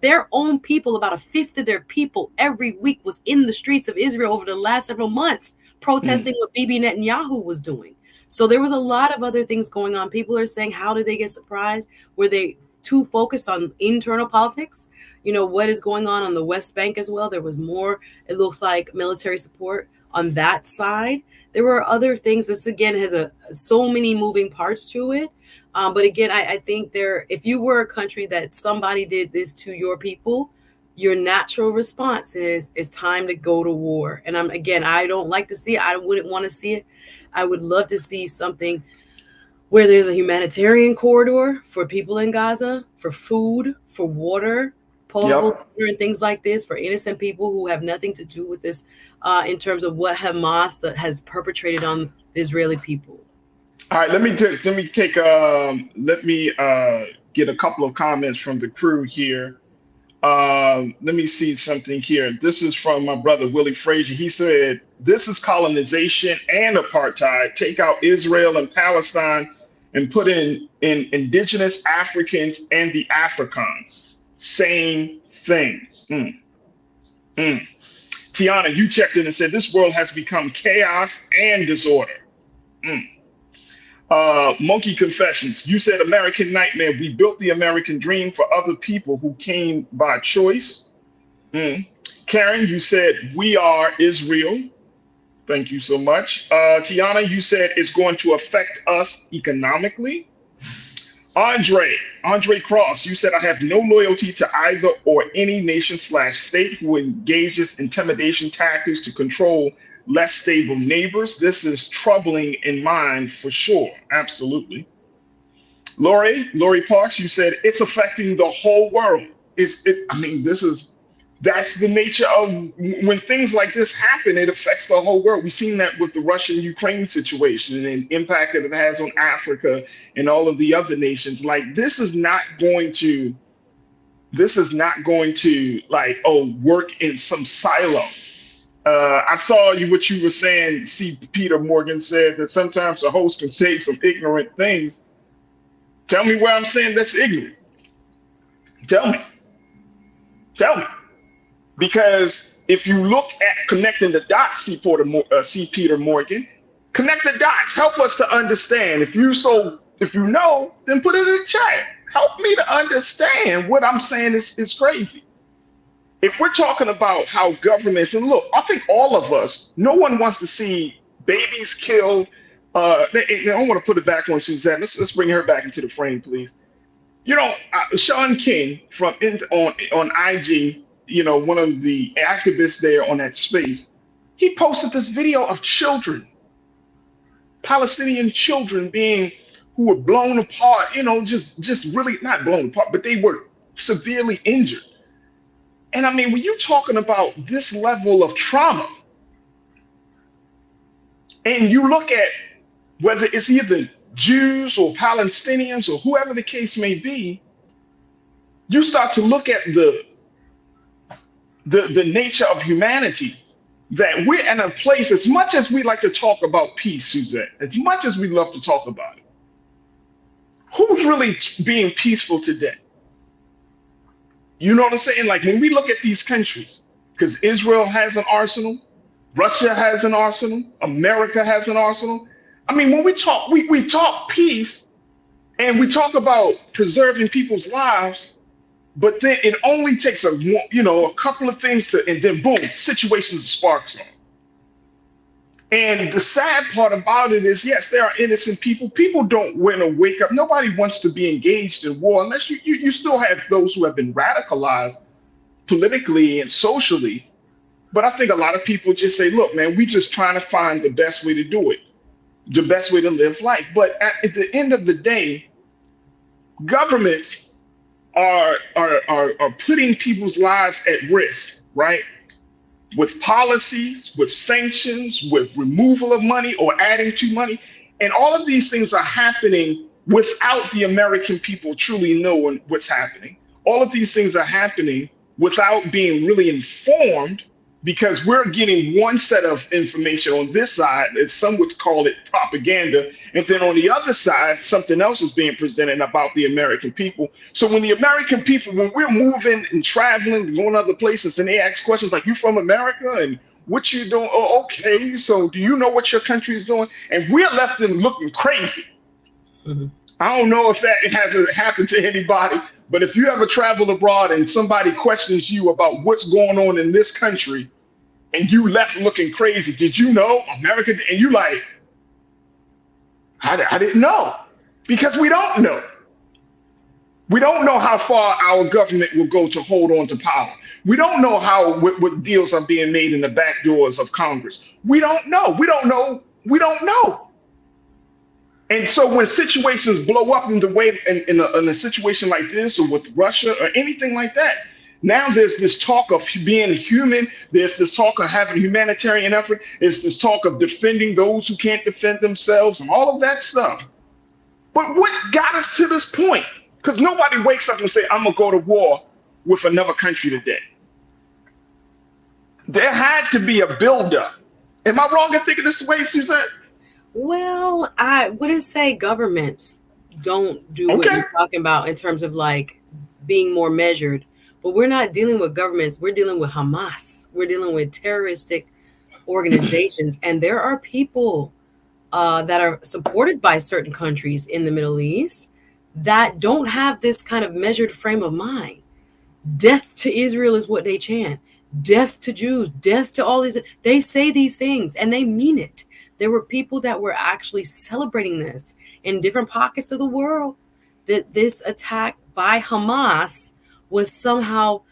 Their own people, about a fifth of their people every week was in the streets of Israel over the last several months protesting what Bibi Netanyahu was doing. So there was a lot of other things going on. People are saying, how did they get surprised? Were they too focused on internal politics? What is going on the West Bank as well? There was more, it looks like, military support on that side. There were other things. This, again, has so many moving parts to it. But again, I think if you were a country that somebody did this to your people, your natural response is time to go to war. And I don't like to see it. I wouldn't want to see it. I would love to see something where there's a humanitarian corridor for people in Gaza, for food, for water, potable and things like this for innocent people who have nothing to do with this in terms of what Hamas has perpetrated on the Israeli people? All right, let me get a couple of comments from the crew here. Let me see something here. This is from my brother Willie Frazier. He said, "This is colonization and apartheid. Take out Israel and Palestine and put in indigenous Africans and the Afrikaans. Same thing." Tiana, you checked in and said, "This world has become chaos and disorder." Monkey Confessions, you said, "American Nightmare. We built the American dream for other people who came by choice." Karen, you said, "We are Israel." Thank you so much. Tiana, you said, "It's going to affect us economically." Andre Cross, you said, "I have no loyalty to either or any nation/state who engages intimidation tactics to control less stable neighbors. This is troubling in mind for sure." Absolutely. Lori Parks, you said, "It's affecting the whole world." That's the nature of when things like this happen, it affects the whole world. We've seen that with the Russian-Ukraine situation and impact that it has on Africa and all of the other nations. Like, this is not going to work in some silo. I saw what you were saying. C. Peter Morgan said that sometimes the host can say some ignorant things. Tell me where I'm saying that's ignorant. Tell me. Because if you look at connecting the dots, C. Peter Morgan, connect the dots. Help us to understand. If you know, then put it in the chat. Help me to understand what I'm saying is crazy. If we're talking about how governments, and look, I think all of us, no one wants to see babies killed. I want to put it back on Suzanne. Let's bring her back into the frame, please. Sean King on IG, one of the activists there on that space, he posted this video of children, Palestinian children who were blown apart, just really not blown apart, but they were severely injured. And when you're talking about this level of trauma, and you look at whether it's either Jews or Palestinians or whoever the case may be, you start to look at the nature of humanity, that we're in a place, as much as we like to talk about peace, Suzette, as much as we love to talk about it, who's really being peaceful today? You know what I'm saying? Like, when we look at these countries, because Israel has an arsenal, Russia has an arsenal, America has an arsenal. When we talk peace and we talk about preserving people's lives, but then it only takes a couple of things and then boom, situations sparks on. And the sad part about it is, yes, there are innocent people. People don't want to wake up. Nobody wants to be engaged in war unless you still have those who have been radicalized politically and socially. But I think a lot of people just say, look, man, we just trying to find the best way to do it, the best way to live life. But at the end of the day, governments are putting people's lives at risk, right? With policies, with sanctions, with removal of money or adding to money. And all of these things are happening without the American people truly knowing what's happening. All of these things are happening without being really informed, because we're getting one set of information on this side, and some would call it propaganda. And then on the other side, something else is being presented about the American people. So when the American people, when we're moving and traveling and going other places, and they ask questions like, "You from America? And what you doing? Oh, okay. So do you know what your country is doing?" And we're left in looking crazy. Mm-hmm. I don't know if that hasn't happened to anybody, but if you ever travel abroad and somebody questions you about what's going on in this country, and you left looking crazy, did you know America? And you like, I didn't know, because we don't know. We don't know how far our government will go to hold on to power. We don't know what deals are being made in the back doors of Congress. We don't know. We don't know. We don't know. And so when situations blow up in the way in a situation like this, or with Russia or anything like that, Now there's this talk of being human. There's this talk of having humanitarian effort. It's this talk of defending those who can't defend themselves and all of that stuff. But what got us to this point? Because nobody wakes up and say, I'm going to go to war with another country today. There had to be a buildup. Am I wrong in thinking this way, Suzanne? Well, I wouldn't say governments don't do what you're talking about in terms of like being more measured. But we're not dealing with governments. We're dealing with Hamas. We're dealing with terroristic organizations. And there are people that are supported by certain countries in the Middle East that don't have this kind of measured frame of mind. Death to Israel is what they chant. Death to Jews, death to all these. They say these things and they mean it. There were people that were actually celebrating this in different pockets of the world, that this attack by Hamas was somehow,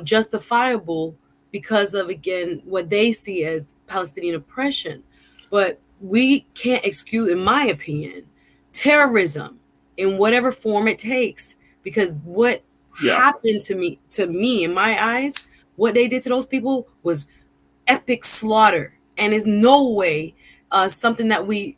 justifiable because of, again, what they see as Palestinian oppression. But we can't excuse, in my opinion, terrorism in whatever form it takes, because what happened to me, in my eyes, what they did to those people was epic slaughter, and is no way something that we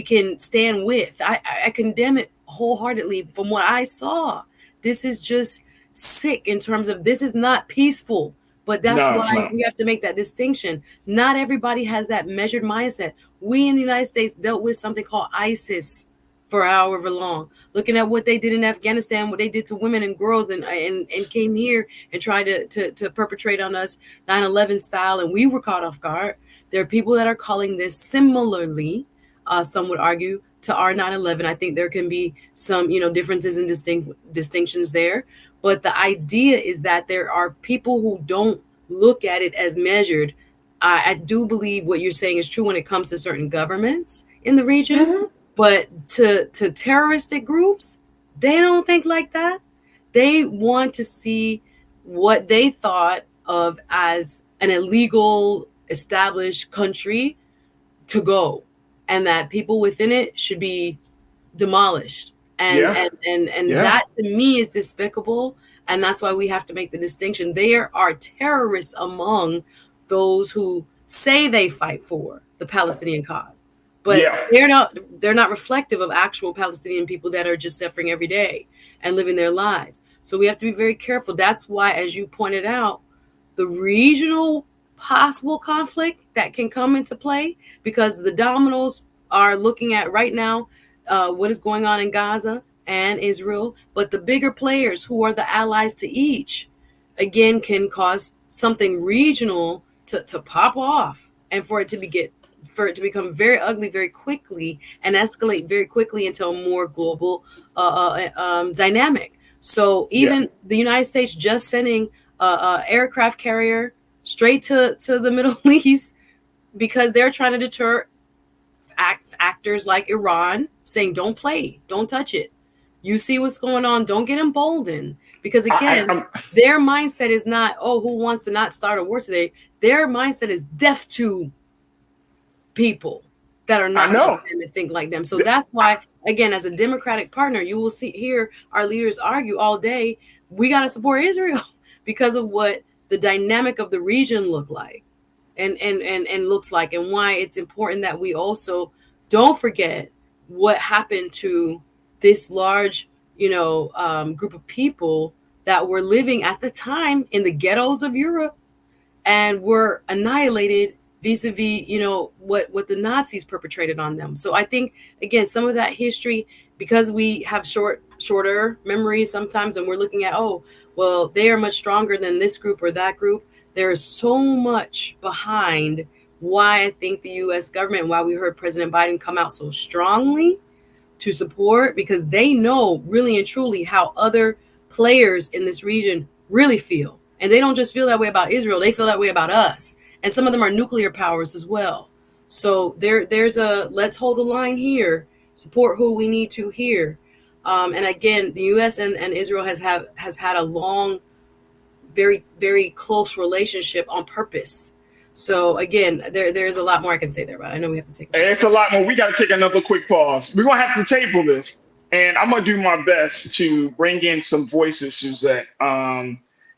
can stand with. I condemn it wholeheartedly. From what I saw, this is just sick in terms of, this is not peaceful. But that's why we have to make that distinction. Not everybody has that measured mindset. We in the United States dealt with something called ISIS for however long. Looking at what they did in Afghanistan, what they did to women and girls, and came here and tried to perpetrate on us 9/11 style, and we were caught off guard. There are people that are calling this similarly, some would argue, to our 9/11. I think there can be some, differences and distinctions there. But the idea is that there are people who don't look at it as measured. I do believe what you're saying is true when it comes to certain governments in the region. Mm-hmm. But to terroristic groups, they don't think like that. They want to see what they thought of as an illegal established country to go, and that people within it should be demolished. And that to me is despicable. And that's why we have to make the distinction. There are terrorists among those who say they fight for the Palestinian cause, but they're not reflective of actual Palestinian people that are just suffering every day and living their lives. So we have to be very careful. That's why, as you pointed out, the regional possible conflict that can come into play, because the dominoes are looking at right now what is going on in Gaza and Israel, but the bigger players who are the allies to each, again, can cause something regional to pop off, and for it to become very ugly very quickly and escalate very quickly into a more global dynamic. So even the United States just sending a aircraft carrier straight to the Middle East because they're trying to deter actors like Iran, saying, don't play, don't touch it. You see what's going on, don't get emboldened. Because again, their mindset is not, who wants to not start a war today? Their mindset is deaf to people that are not like them and think like them. So that's why, again, as a Democratic partner, you will hear our leaders argue all day, we got to support Israel because of what the dynamic of the region look like and looks like, and why it's important that we also don't forget what happened to this large, group of people that were living at the time in the ghettos of Europe and were annihilated vis-a-vis, what the Nazis perpetrated on them. So I think, again, some of that history, because we have shorter memories sometimes, and we're looking at, they are much stronger than this group or that group. There is so much behind why I think the U.S. government, why we heard President Biden come out so strongly to support, because they know really and truly how other players in this region really feel. And they don't just feel that way about Israel, they feel that way about us. And some of them are nuclear powers as well. So there's a, let's hold the line here, support who we need to here. And again, the U.S. and Israel has had a long, very, very close relationship on purpose. So again, there's a lot more I can say there, but I know we have to take. It's a lot more. We got to take another quick pause. We're gonna have to table this, and I'm gonna do my best to bring in some voices, Suzette.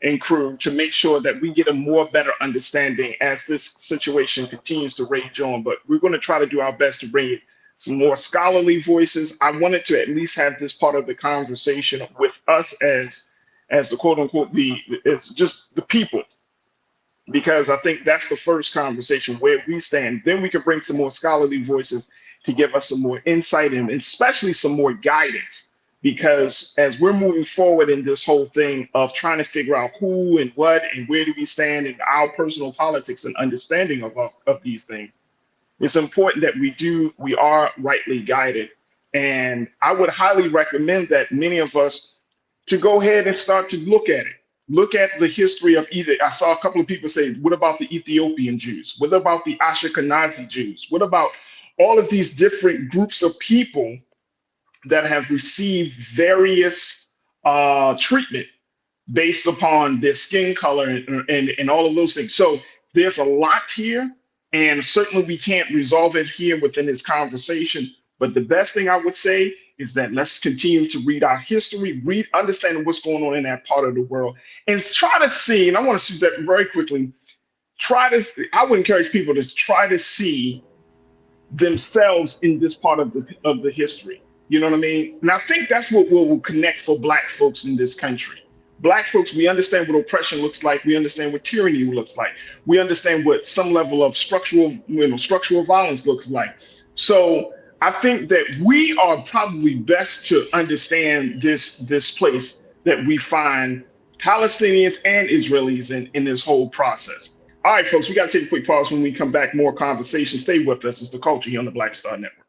and crew to make sure that we get a more better understanding as this situation continues to rage on. But we're going to try to do our best to bring some more scholarly voices. I wanted to at least have this part of the conversation with us as the quote unquote it's just the people, because I think that's the first conversation where we stand. Then we can bring some more scholarly voices to give us some more insight and especially some more guidance. Because as we're moving forward in this whole thing of trying to figure out who and what and where do we stand in our personal politics and understanding of these things, it's important that we are rightly guided. And I would highly recommend that many of us to go ahead and start to look at it. Look at the history of either. I saw a couple of people say, what about the Ethiopian Jews? What about the Ashkenazi Jews? What about all of these different groups of people that have received various treatment based upon their skin color and all of those things? So there's a lot here, and certainly we can't resolve it here within this conversation. But the best thing I would say is that let's continue to read our history, understanding what's going on in that part of the world, and try to see, and I want to see that very quickly, I would encourage people to try to see themselves in this part of the history. You know what I mean? And I think that's what will connect for Black folks in this country. Black folks, we understand what oppression looks like. We understand what tyranny looks like. We understand what some level of structural violence looks like. So I think that we are probably best to understand this place that we find Palestinians and Israelis in this whole process. All right, folks, we got to take a quick pause. When we come back, more conversation. Stay with us. It's The Culture here on the Black Star Network.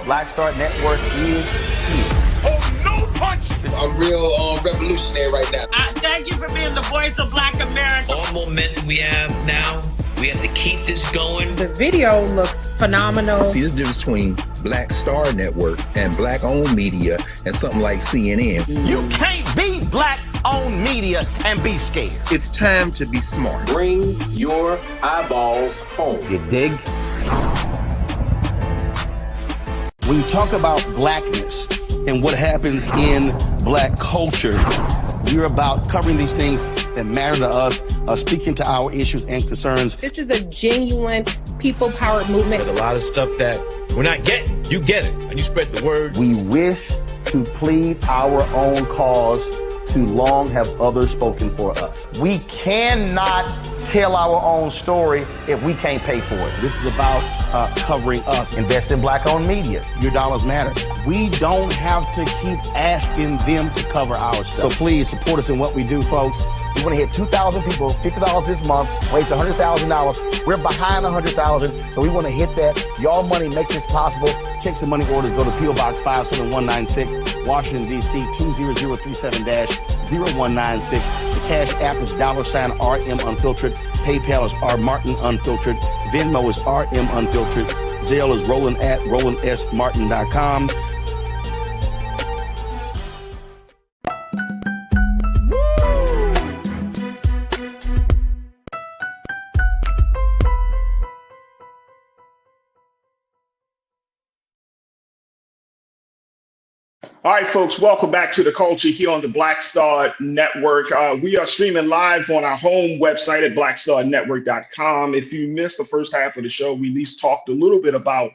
Black Star Network is here. Oh, no punch! I'm real revolutionary right now. Thank you for being the voice of Black America. All momentum we have now, we have to keep this going. The video looks phenomenal. See, there's a difference between Black Star Network and Black-owned media and something like CNN. You can't be Black-owned media and be scared. It's time to be smart. Bring your eyeballs home. You dig? When you talk about blackness and what happens in Black culture, you're about covering these things that matter to us, speaking to our issues and concerns. This is a genuine people-powered movement. There's a lot of stuff that we're not getting. You get it, and you spread the word. We wish to plead our own cause. Too long have others spoken for us. We cannot tell our own story if we can't pay for it. This is about covering us. Invest in Black-owned media. Your dollars matter. We don't have to keep asking them to cover our stuff. So please support us in what we do, folks. We want to hit 2,000 people, $50 this month, raise $100,000. We're behind 100,000, so we want to hit that. Y'all money makes this possible. Check some money orders. Go to P.O. Box 57196, Washington, D.C. 20037-0196. The Cash App is $RM Unfiltered. PayPal is R Martin Unfiltered. Venmo is RM Unfiltered. Zelle is Roland at RolandSMartin.com. All right, folks, welcome back to The Culture here on the Black Star Network. We are streaming live on our home website at blackstarnetwork.com. If you missed the first half of the show, we at least talked a little bit about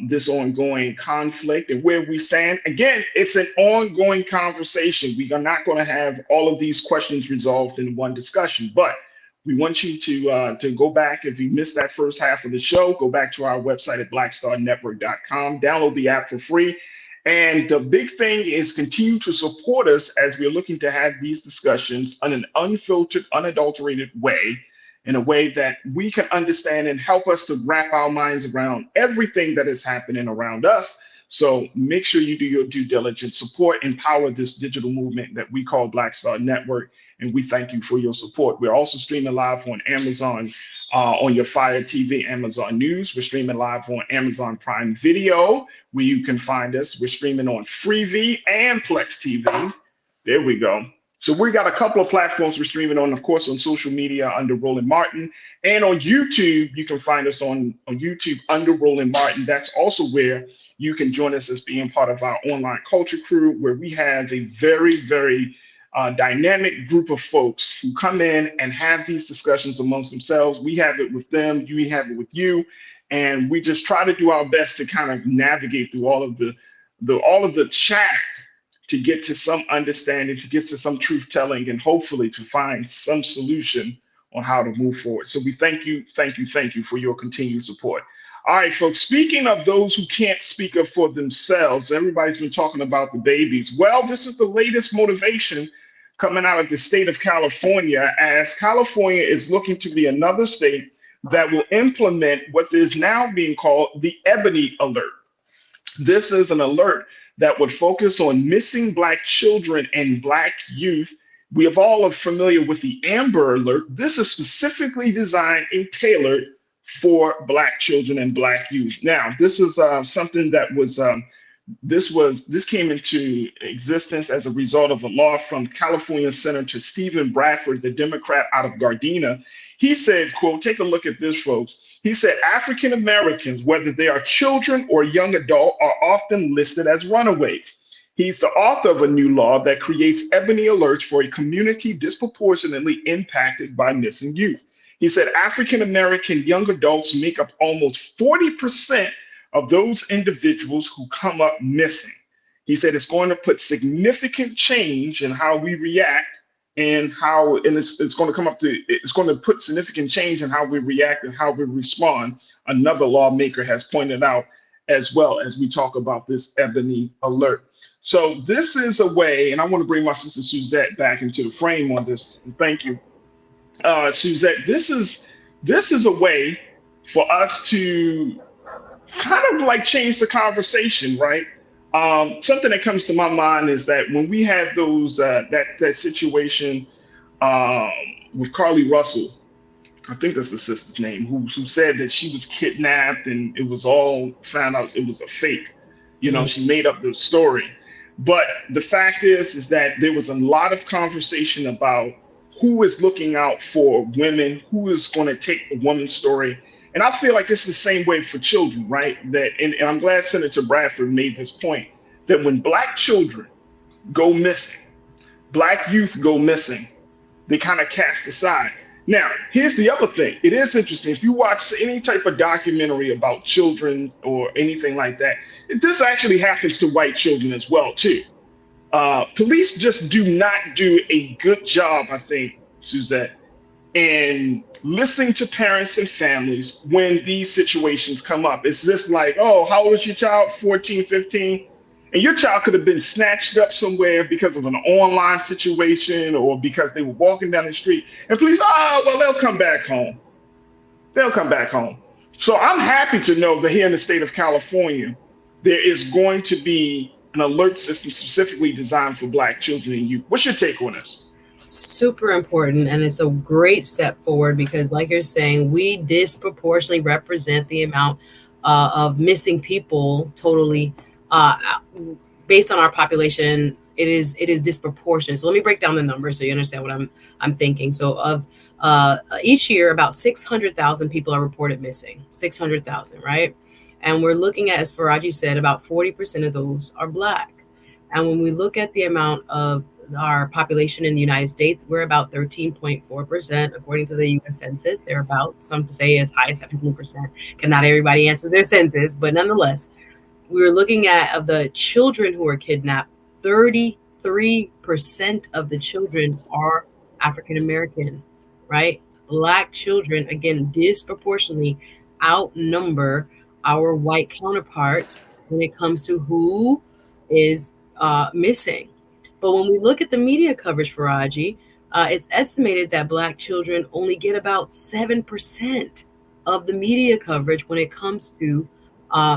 this ongoing conflict and where we stand. Again, it's an ongoing conversation. We are not going to have all of these questions resolved in one discussion, but we want you to go back. If you missed that first half of the show, go back to our website at blackstarnetwork.com. Download the app for free. And the big thing is continue to support us as we're looking to have these discussions in an unfiltered, unadulterated way, in a way that we can understand and help us to wrap our minds around everything that is happening around us. So make sure you do your due diligence, support, empower this digital movement that we call Black Star Network. And we thank you for your support. We're also streaming live on Amazon, on your Fire TV, Amazon News. We're streaming live on Amazon Prime Video, where you can find us. We're streaming on Freevee and Plex TV. There we go. So we got a couple of platforms we're streaming on, of course, on social media under Roland Martin, and on YouTube. You can find us on YouTube under Roland Martin. That's also where you can join us as being part of our online culture crew, where we have a very, very dynamic group of folks who come in and have these discussions amongst themselves. We have it with them, you have it with you, and we just try to do our best to kind of navigate through all of the chat to get to some understanding, to get to some truth telling, and hopefully to find some solution on how to move forward. So we thank you for your continued support. All right, folks, speaking of those who can't speak up for themselves, everybody's been talking about the babies. Well, this is the latest motivation coming out of the state of California, as California is looking to be another state that will implement what is now being called the Ebony Alert. This is an alert that would focus on missing Black children and Black youth. We have all are familiar with the Amber Alert. This is specifically designed and tailored for Black children and Black youth. Now, this is something that was this came into existence as a result of a law from California Senator Stephen Bradford, the Democrat out of Gardena. He said, quote, take a look at this, folks. He said, African Americans, whether they are children or young adult, are often listed as runaways. He's the author of a new law that creates Ebony Alerts for a community disproportionately impacted by missing youth. He said African American young adults make up almost 40% of those individuals who come up missing. He said it's going to put significant change in how we react and it's going to put significant change in how we react and how we respond. Another lawmaker has pointed out, as well as we talk about this Ebony Alert. So this is a way, and I want to bring my sister Suzette back into the frame on this. Thank you, Suzette. This is a way for us to kind of like change the conversation, right? Something that comes to my mind is that when we had those that situation with Carly Russell, I think that's the sister's name, who said that she was kidnapped and it was all found out it was a fake. You know, she made up the story. But the fact is that there was a lot of conversation about who is looking out for women, who is going to take the woman's story. And I feel like this is the same way for children, right? And I'm glad Senator Bradford made this point, that when Black children go missing, Black youth go missing, they kind of cast aside. Now, here's the other thing. It is interesting. If you watch any type of documentary about children or anything like that, this actually happens to white children as well, too. Police just do not do a good job, I think, Suzette, in listening to parents and families when these situations come up. It's just like, oh, how old is your child? 14, 15? And your child could have been snatched up somewhere because of an online situation or because they were walking down the street. And police, oh, well, they'll come back home. They'll come back home. So I'm happy to know that here in the state of California, there is going to be an alert system specifically designed for Black children and youth. What's your take on this? Super important, and it's a great step forward because, like you're saying, we disproportionately represent the amount of missing people totally based on our population. It is disproportionate. So let me break down the numbers so you understand what I'm thinking. So of each year, about 600,000 people are reported missing. 600,000, right? And we're looking at, as Farajii said, about 40% of those are Black. And when we look at the amount of our population in the United States, we're about 13.4%, according to the U.S. Census. They're about, some say as high as 17%. Because not everybody answers their census, but nonetheless, we were looking at of the children who are kidnapped, 33% of the children are African American, right? Black children, again, disproportionately outnumber our white counterparts when it comes to who is missing. But when we look at the media coverage, Farajii, it's estimated that Black children only get about 7% of the media coverage when it comes to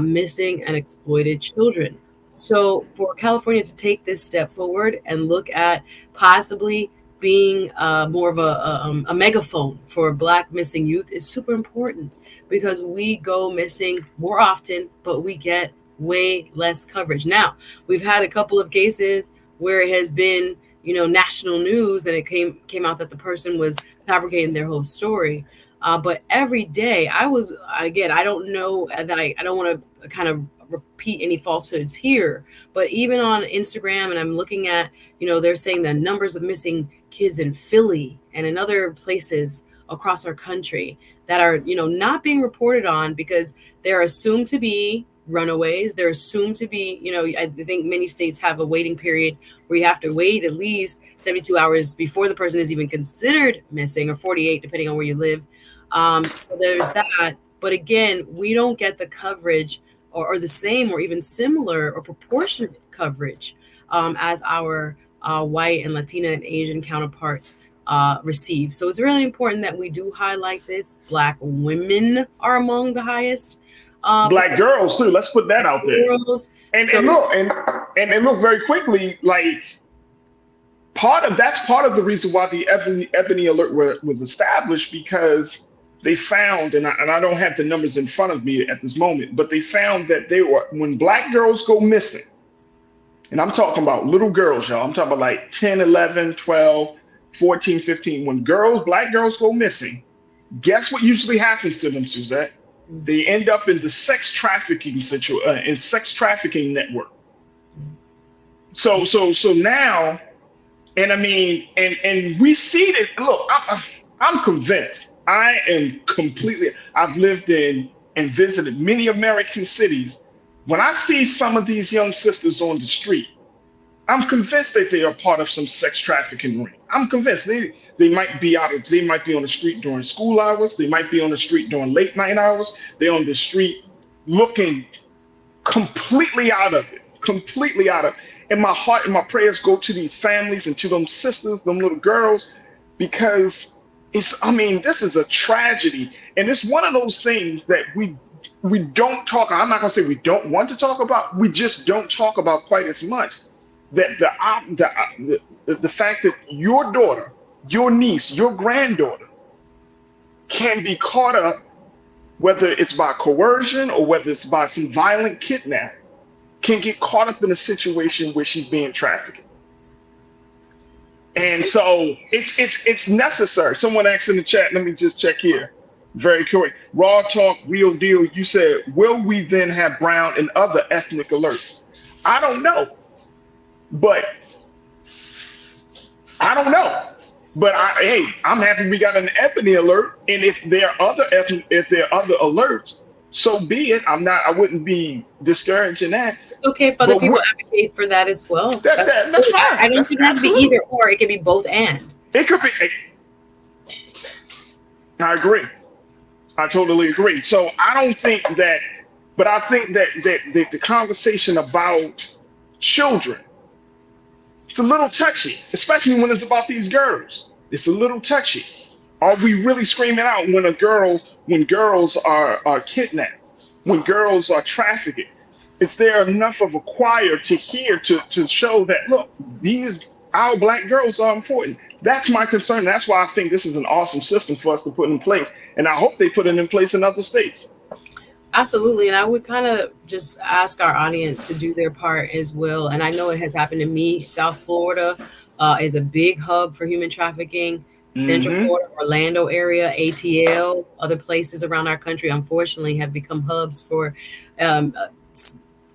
missing and exploited children. So for California to take this step forward and look at possibly being more of a megaphone for Black missing youth is super important because we go missing more often, but we get way less coverage. Now, we've had a couple of cases where it has been national news, and it came out that the person was fabricating their whole story. But every day I don't know that I don't want to kind of repeat any falsehoods here, but even on Instagram, and I'm looking at, they're saying the numbers of missing kids in Philly and in other places across our country that are, not being reported on because they're assumed to be runaways. They're assumed to be, I think many states have a waiting period where you have to wait at least 72 hours before the person is even considered missing, or 48, depending on where you live. So there's that. But again, we don't get the coverage or the same or even similar or proportionate coverage as our white and Latina and Asian counterparts receive. So it's really important that we do highlight this. Black women are among the highest. Black girls too. Let's put that out there. And look very quickly, like that's part of the reason why the Ebony Alert was established, because they found, and I don't have the numbers in front of me at this moment, but they found that when Black girls go missing, and I'm talking about little girls, y'all, I'm talking about like 10, 11, 12, 14, 15. When Black girls go missing, guess what usually happens to them, Suzette? They end up in the sex trafficking network. So now, and I mean, and we see that. Look, I'm convinced. I've lived in and visited many American cities. When I see some of these young sisters on the street, I'm convinced that they are part of some sex trafficking ring. I'm convinced they might be on the street during school hours. They might be on the street during late night hours. They're on the street looking completely out of it. And my heart and my prayers go to these families and to them sisters, them little girls, because this is a tragedy. And it's one of those things that we don't talk. I'm not gonna say we don't want to talk about. We just don't talk about quite as much. That the fact that your daughter, your niece, your granddaughter can be caught up, whether it's by coercion or whether it's by some violent kidnap, can get caught up in a situation where she's being trafficked. And so it's necessary. Someone asked in the chat, let me just check here. Very correct. Raw talk, real deal. You said, will we then have brown and other ethnic alerts? I don't know. But I'm happy we got an Ebony Alert. And if there are other alerts, so be it. I wouldn't be discouraging that. It's okay for other people to advocate for that as well. That's fine. I don't think it has to be either or. It can be both and. It could be. I agree. I totally agree. So I don't think that, but I think that the conversation about children, it's a little touchy, especially when it's about these girls. It's a little touchy. Are we really screaming out when girls are kidnapped, when girls are trafficked? Is there enough of a choir to hear to show that, look, our Black girls are important? That's my concern. That's why I think this is an awesome system for us to put in place. And I hope they put it in place in other states. Absolutely. And I would kind of just ask our audience to do their part as well. And I know it has happened to me. South Florida is a big hub for human trafficking. Central Florida, Orlando area, ATL, other places around our country, unfortunately, have become hubs for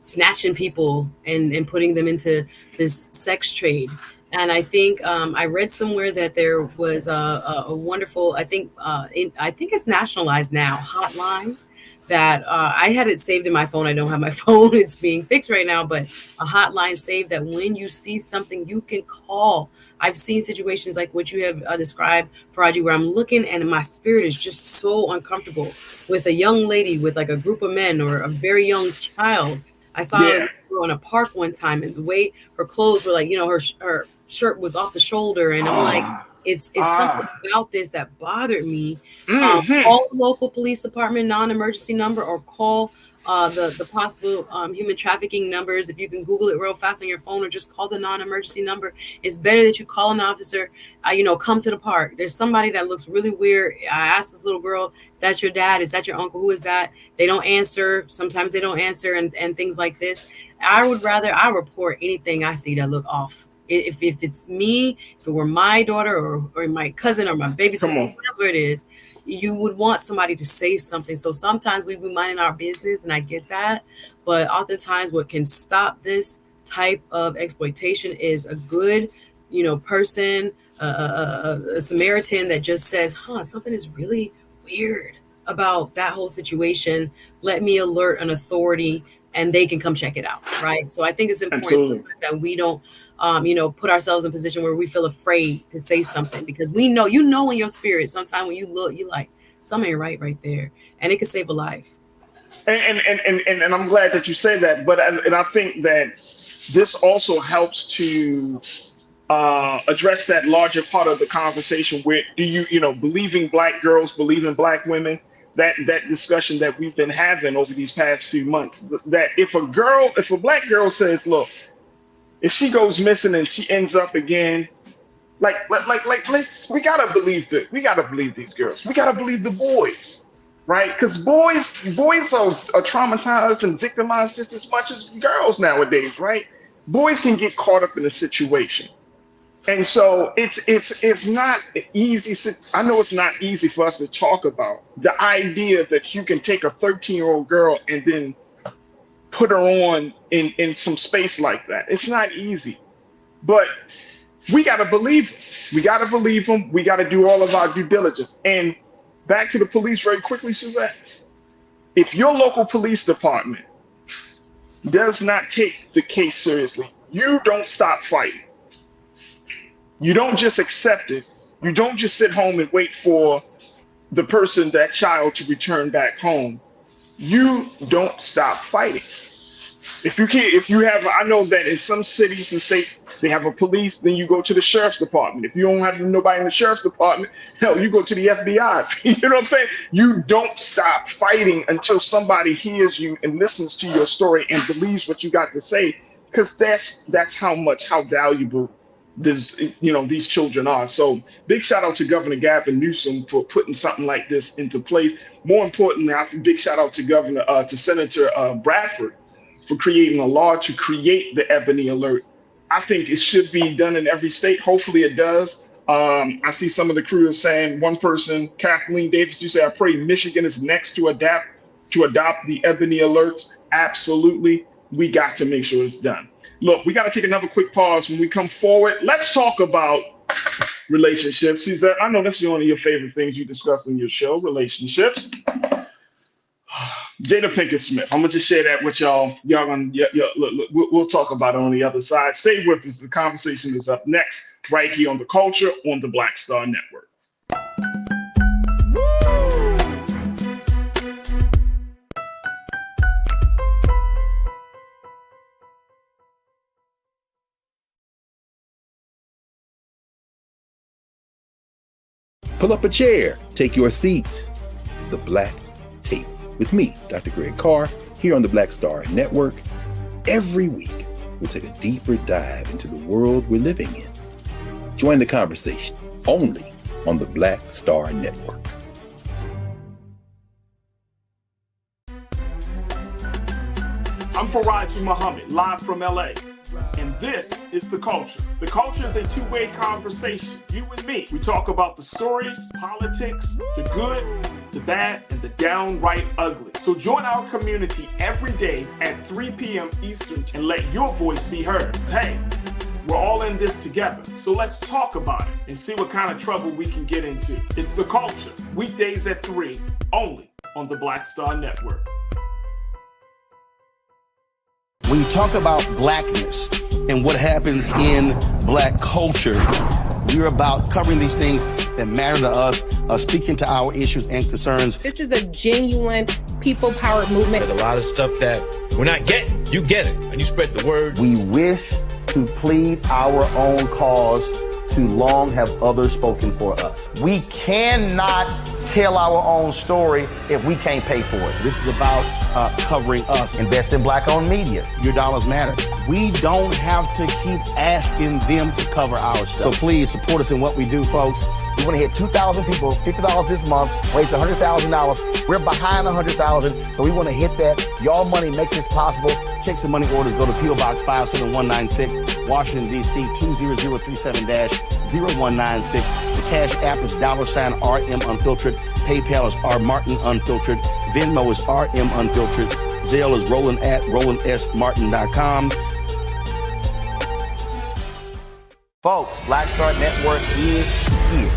snatching people and putting them into this sex trade. And I think I read somewhere that there was a wonderful, I think it's nationalized now, hotline that I had it saved in my phone. I don't have my phone. It's being fixed right now, but a hotline saved that when you see something, you can call. I've seen situations like what you have described, Farajii, where I'm looking and my spirit is just so uncomfortable with a young lady with like a group of men or a very young child. I saw her in a park one time, and the way her clothes were like, her shirt was off the shoulder, and I'm like, it's something about this that bothered me. Call the local police department non-emergency number, or call the possible human trafficking numbers. If you can Google it real fast on your phone, or just call the non-emergency number. It's better that you call an officer, come to the park. There's somebody that looks really weird. I asked this little girl, that's your dad? Is that your uncle? Who is that? They don't answer. Sometimes they don't answer and things like this. I report anything I see that look off. If it's me, if it were my daughter or my cousin or my baby sister, whatever it is, you would want somebody to say something. So sometimes we be minding our business, and I get that. But oftentimes what can stop this type of exploitation is a good, person, a Samaritan that just says, something is really weird about that whole situation. Let me alert an authority and they can come check it out. Right. So I think it's important that we don't, put ourselves in a position where we feel afraid to say something, because we know, in your spirit, sometimes when you look, you like, something ain't right there, and it could save a life. And I'm glad that you say that, but I think that this also helps to address that larger part of the conversation where do you, believing Black girls, believing Black women, that discussion that we've been having over these past few months, that if a Black girl says, look, if she goes missing and she ends up again, we gotta believe we gotta believe these girls. We gotta believe the boys, right? Because boys are traumatized and victimized just as much as girls nowadays, right? Boys can get caught up in a situation. And so it's not easy. I know it's not easy for us to talk about the idea that you can take a 13-year-old girl and then put her on in some space like that. It's not easy, but we got to believe them. We got to believe them. We got to do all of our due diligence. And back to the police very quickly, Suzette. If your local police department does not take the case seriously, you don't stop fighting. You don't just accept it. You don't just sit home and wait for that child to return back home. You don't stop fighting. I know that in some cities and states, they have a police, then you go to the sheriff's department. If you don't have nobody in the sheriff's department, hell, you go to the FBI. You know what I'm saying? You don't stop fighting until somebody hears you and listens to your story and believes what you got to say, because that's how valuable these children are. So big shout out to Governor Gavin Newsom for putting something like this into place. More importantly, big shout out to Senator Bradford for creating a law to create the Ebony Alert. I think it should be done in every state. Hopefully it does. I see some of the crew is saying, one person, Kathleen Davis, you say, I pray Michigan is next to adopt the Ebony Alerts. Absolutely. We got to make sure it's done. Look, we got to take another quick pause. When we come forward, let's talk about relationships. I know that's one of your favorite things you discuss in your show, relationships. Jada Pinkett Smith. I'm gonna just share that with y'all. Look, we'll talk about it on the other side. Stay with us. The conversation is up next, right here on The Culture on the Black Star Network. Pull up a chair, take your seat to the Black Tape with me, Dr. Greg Carr, here on the Black Star Network. Every week, we'll take a deeper dive into the world we're living in. Join the conversation only on the Black Star Network. I'm Farajii Muhammad, live from LA. And this is The Culture. The Culture is a two-way conversation. You and me. We talk about the stories, politics, the good, the bad, and the downright ugly. So join our community every day at 3 p.m. Eastern and let your voice be heard. Hey, we're all in this together. So let's talk about it and see what kind of trouble we can get into. It's The Culture, weekdays at 3, only on the Black Star Network. When you talk about blackness and what happens in Black culture, we're about covering these things that matter to us, speaking to our issues and concerns. This is a genuine people-powered movement. There's a lot of stuff that we're not getting. You get it, and you spread the word. We wish to plead our own cause. Too long have others spoken for us. We cannot tell our own story if we can't pay for it. This is about covering us. Invest in Black-owned media. Your dollars matter. We don't have to keep asking them to cover our stuff. So please support us in what we do, folks. We want to hit 2,000 people, $50 this month, raise $100,000. We're behind 100,000, so we want to hit that. Y'all money makes this possible. Check some money orders. Go to P.O. Box 57196, Washington, D.C. 20037-0196. The Cash App is $RM Unfiltered. PayPal is R Martin Unfiltered. Venmo is RM Unfiltered. Zelle is Roland at RolandSMartin.com. Folks, Black Star Network is here.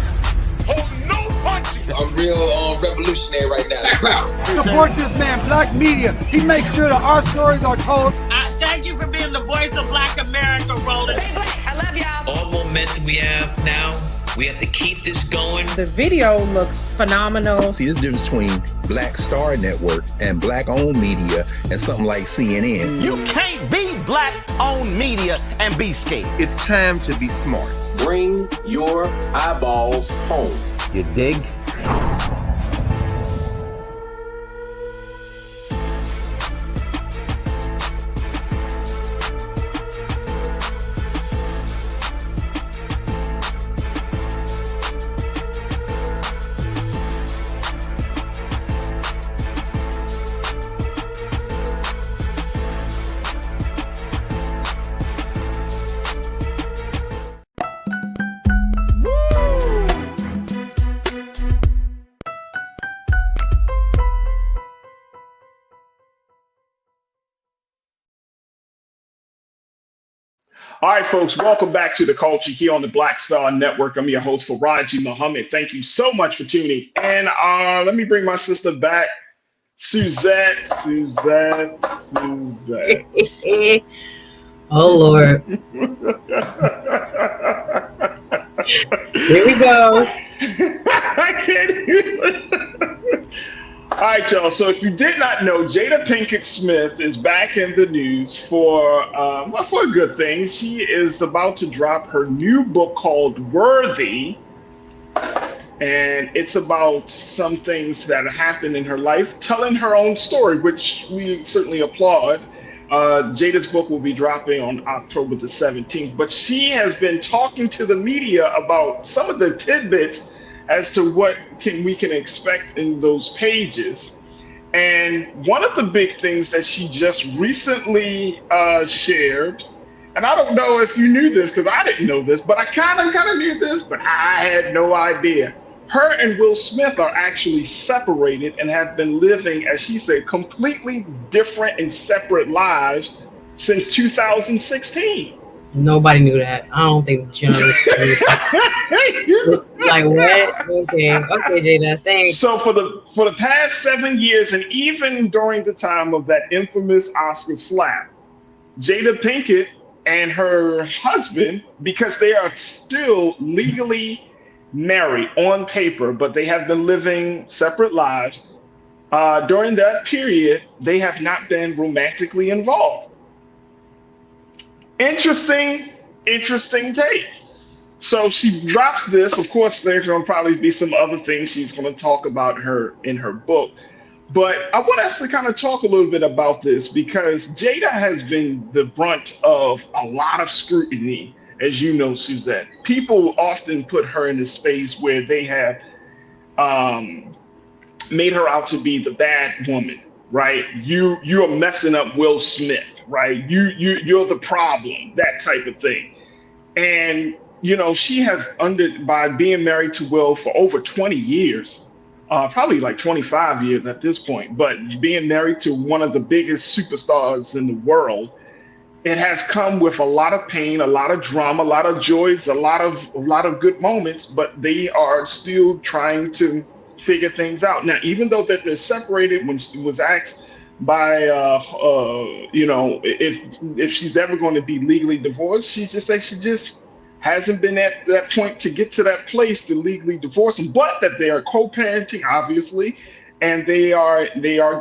Oh, no punches! I'm real revolutionary right now. Support this man, Black Media. He makes sure that our stories are told. Thank you for being the voice of Black America, Roland. Stay black. I love y'all. All momentum we have now, we have to keep this going. The video looks phenomenal. See, this difference between Black Star Network and black-owned media and something like CNN. You can't be black-owned media and be scared. It's time to be smart. Bring your eyeballs home. You dig? All right, folks, welcome back to The Culture here on the Black Star Network. I'm your host, Farajii Muhammad. Thank you so much for tuning in. Let me bring my sister back, Suzette. Oh, Lord. Here we go. I can't even. All right, y'all. So if you did not know, Jada Pinkett Smith is back in the news for a good thing. She is about to drop her new book called Worthy, and it's about some things that happened in her life, telling her own story, which we certainly applaud. Jada's book will be dropping on October the 17th, but she has been talking to the media about some of the tidbits as to what we can expect in those pages. And one of the big things that she just recently shared, and I don't know if you knew this because I didn't know this, but I kind of knew this, but I had no idea. Her and Will Smith are actually separated and have been living, as she said, completely different and separate lives since 2016. Nobody knew that. I don't think John knew that. Like what? Okay, Jada, thanks. So for the past 7 years, and even during the time of that infamous Oscar slap, Jada Pinkett and her husband, because they are still legally married on paper, but they have been living separate lives, during that period, they have not been romantically involved. Interesting take. So she drops this. Of course, there's going to probably be some other things she's going to talk about in her book. But I want us to kind of talk a little bit about this because Jada has been the brunt of a lot of scrutiny, as you know, Suzette. People often put her in a space where they have made her out to be the bad woman, right? You're messing up Will Smith. Right, you're the problem, that type of thing, and she has by being married to Will for over 20 years, probably like 25 years at this point. But being married to one of the biggest superstars in the world, it has come with a lot of pain, a lot of drama, a lot of joys, a lot of good moments. But they are still trying to figure things out now, even though that they're separated. When she was asked by if she's ever going to be legally divorced, she just said she just hasn't been at that point to get to that place to legally divorce them, but that they are co-parenting, obviously, and they are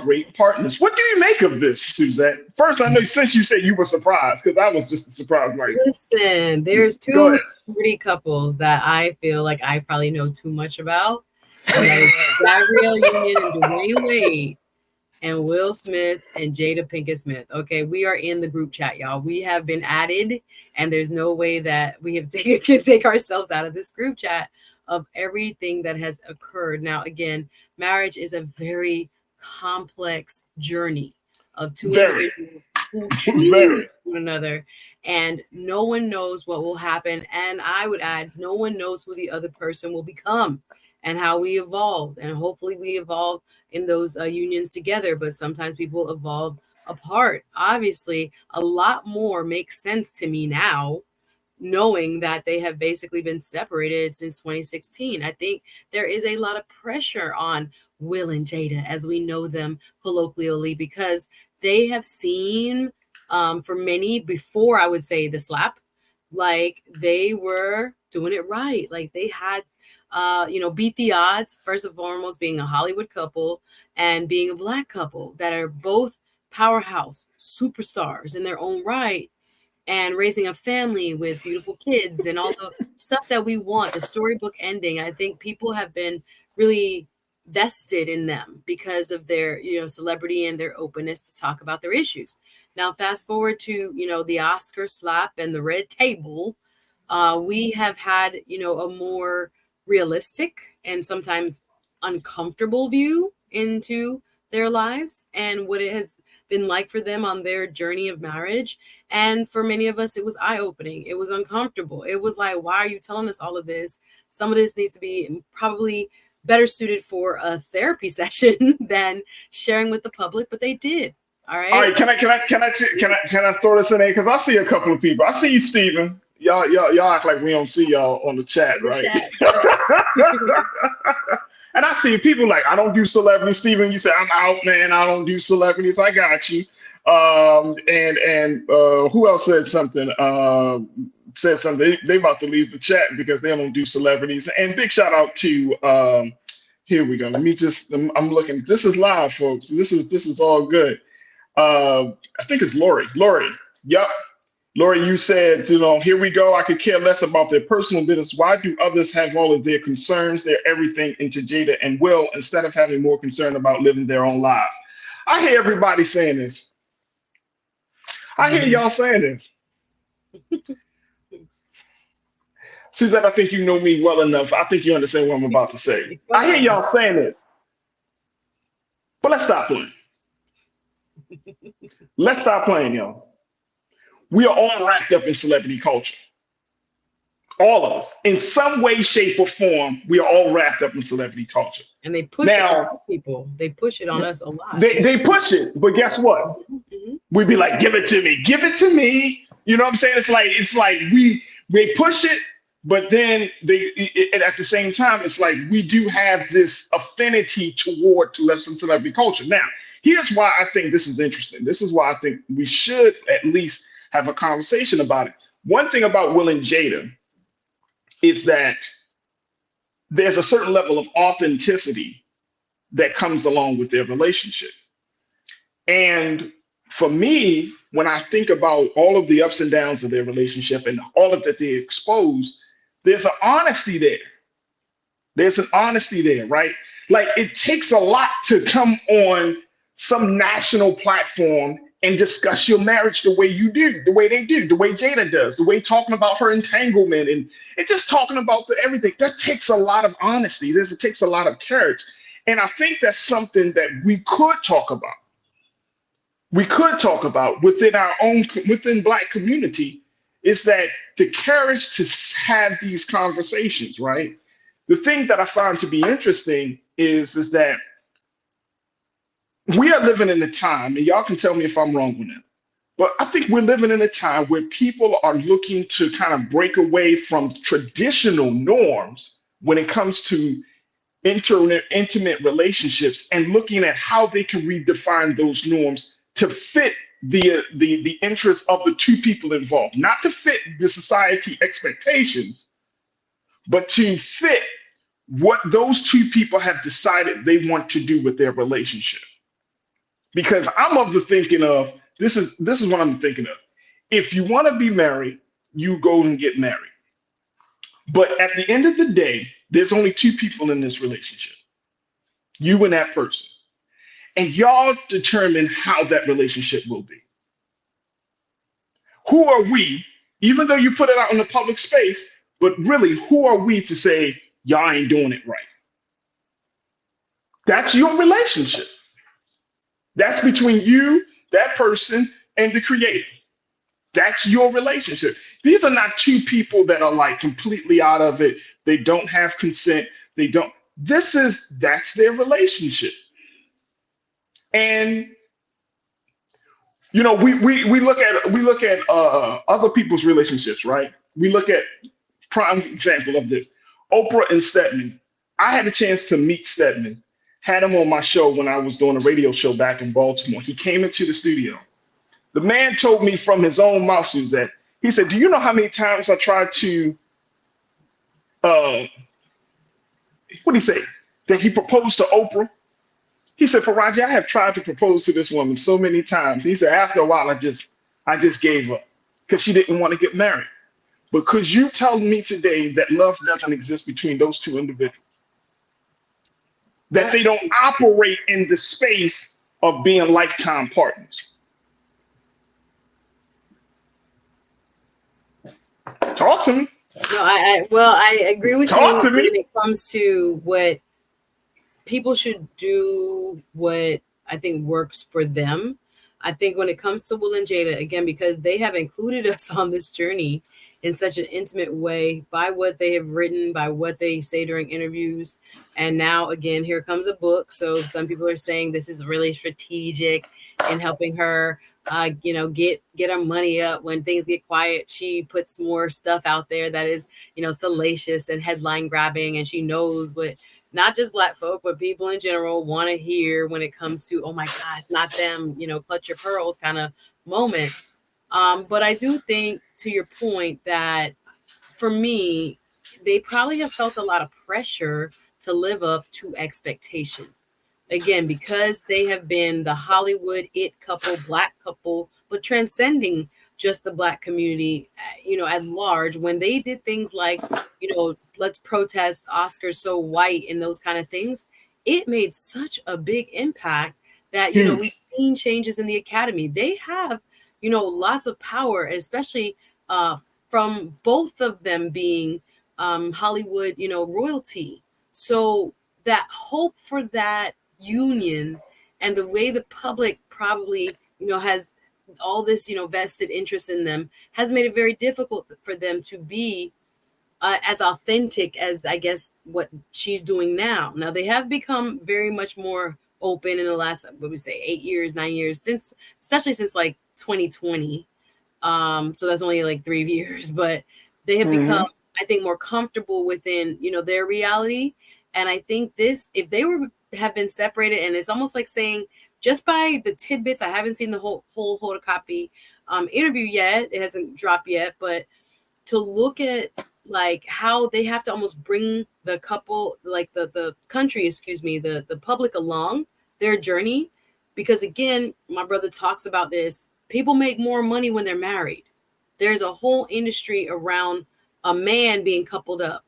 great partners. What do you make of this, Suzette? First, I know since you said you were surprised, because I was just surprised. Like, listen, there's two celebrity couples that I feel like I probably know too much about, like Gabrielle Union and Dwayne Wade. and Will Smith and Jada Pinkett Smith. Okay, we are in the group chat, y'all. We have been added, and there's no way that we have can take ourselves out of this group chat of everything that has occurred. Now, again, marriage is a very complex journey of two individuals who choose one another, and no one knows what will happen. And I would add, no one knows who the other person will become and how we evolve. And hopefully we evolve in those unions together, but sometimes people evolve apart. Obviously, a lot more makes sense to me now, knowing that they have basically been separated since 2016. I think there is a lot of pressure on Will and Jada, as we know them colloquially, because they have seen, for many before, I would say, the slap, like they were doing it right. Like they had, beat the odds, first and foremost, being a Hollywood couple and being a Black couple that are both powerhouse superstars in their own right, and raising a family with beautiful kids and all the stuff that we want, the storybook ending. I think people have been really vested in them because of their, celebrity and their openness to talk about their issues. Now, fast forward to, the Oscar slap and the red table. We have had, a more realistic and sometimes uncomfortable view into their lives and what it has been like for them on their journey of marriage. And for many of us, it was eye-opening. It was uncomfortable. It was like, why are you telling us all of this? Some of this needs to be probably better suited for a therapy session than sharing with the public, but they did. All right. All right. Can I throw this in there? Because I see a couple of people. I see you, Stephen. Y'all act like we don't see y'all on the chat, right? And I see people like, I don't do celebrities. Stephen, you say, I'm out, man. I don't do celebrities. I got you. And who else said something? They about to leave the chat because they don't do celebrities. And big shout out to here we go. Let me just, I'm looking. This is live, folks. This is all good. I think it's Lori. Yup. Lori, you said, here we go. I could care less about their personal business. Why do others have all of their concerns, their everything into Jada and Will, instead of having more concern about living their own lives? I hear everybody saying this. I hear y'all saying this. Suzette, I think you know me well enough. I think you understand what I'm about to say. I hear y'all saying this. But let's stop playing. Let's stop playing, y'all. We are all wrapped up in celebrity culture. All of us. In some way, shape, or form, we are all wrapped up in celebrity culture. And they push it on people. They push it on us a lot. They push it, but guess what? We'd be like, give it to me. Give it to me. You know what I'm saying? It's like we push it, but then at the same time, it's like we do have this affinity toward celebrity culture. Now, here's why I think this is interesting. This is why I think we should at least have a conversation about it. One thing about Will and Jada is that there's a certain level of authenticity that comes along with their relationship. And for me, when I think about all of the ups and downs of their relationship and all of that they expose, there's an honesty there. There's an honesty there, right? Like it takes a lot to come on some national platform and discuss your marriage the way you do, the way they do, the way Jada does, the way talking about her entanglement and just talking about everything. That takes a lot of honesty. It takes a lot of courage. And I think that's something that we could talk about. We could talk about within Black community, is that the courage to have these conversations, right? The thing that I find to be interesting is that we are living in a time, and y'all can tell me if I'm wrong with that, but I think we're living in a time where people are looking to kind of break away from traditional norms when it comes to intimate relationships and looking at how they can redefine those norms to fit the interests of the two people involved, not to fit the society expectations, but to fit what those two people have decided they want to do with their relationship. Because I'm of the thinking of, this is what I'm thinking of. If you want to be married, you go and get married. But at the end of the day, there's only two people in this relationship, you and that person. and y'all determine how that relationship will be. Who are we, even though you put it out in the public space, but really, who are we to say y'all ain't doing it right? That's your relationship. That's between you, that person, and the creator. That's your relationship. These are not two people that are like completely out of it. They don't have consent. That's their relationship. And we look at other people's relationships, right? We look at prime example of this, Oprah and Stedman. I had a chance to meet Stedman, had him on my show when I was doing a radio show back in Baltimore. He came into the studio. The man told me from his own mouth, that he said, "Do you know how many times I tried to, what did he say? That he proposed to Oprah?" He said, "Farajii, I have tried to propose to this woman so many times." He said, "After a while, I just gave up because she didn't want to get married. Because you tell me today that love doesn't exist between those two individuals, that they don't operate in the space of being lifetime partners." Talk to me. No, I agree with you Talk to me. when it comes to what people should do, what I think works for them. I think when it comes to Will and Jada, again, because they have included us on this journey in such an intimate way by what they have written, by what they say during interviews. And now, again, here comes a book. So some people are saying this is really strategic in helping her get her money up when things get quiet. She puts more stuff out there that is, salacious and headline grabbing, and she knows what not just Black folk, but people in general want to hear when it comes to, oh my gosh, not them, clutch your pearls kind of moments. But I do think, to your point, that for me, they probably have felt a lot of pressure to live up to expectation. Again, because they have been the Hollywood it couple, Black couple, but transcending just the Black community, at large. When they did things like, let's protest Oscars so white and those kind of things, it made such a big impact that, we've seen changes in the Academy. They have, lots of power, especially from both of them being Hollywood, royalty. So that hope for that union and the way the public probably, has all this, vested interest in them, has made it very difficult for them to be as authentic as, I guess, what she's doing now. Now, they have become very much more open in the last, 8 years, 9 years, especially since like 2020. So that's only like 3 years, but they have become, I think, more comfortable within, their reality. And I think if they have been separated, and it's almost like saying, just by the tidbits, I haven't seen the whole hold a copy interview yet. It hasn't dropped yet, but to look at like how they have to almost bring the couple, like the country, the public along their journey. Because again, my brother talks about this. People make more money when they're married. There's a whole industry around a man being coupled up,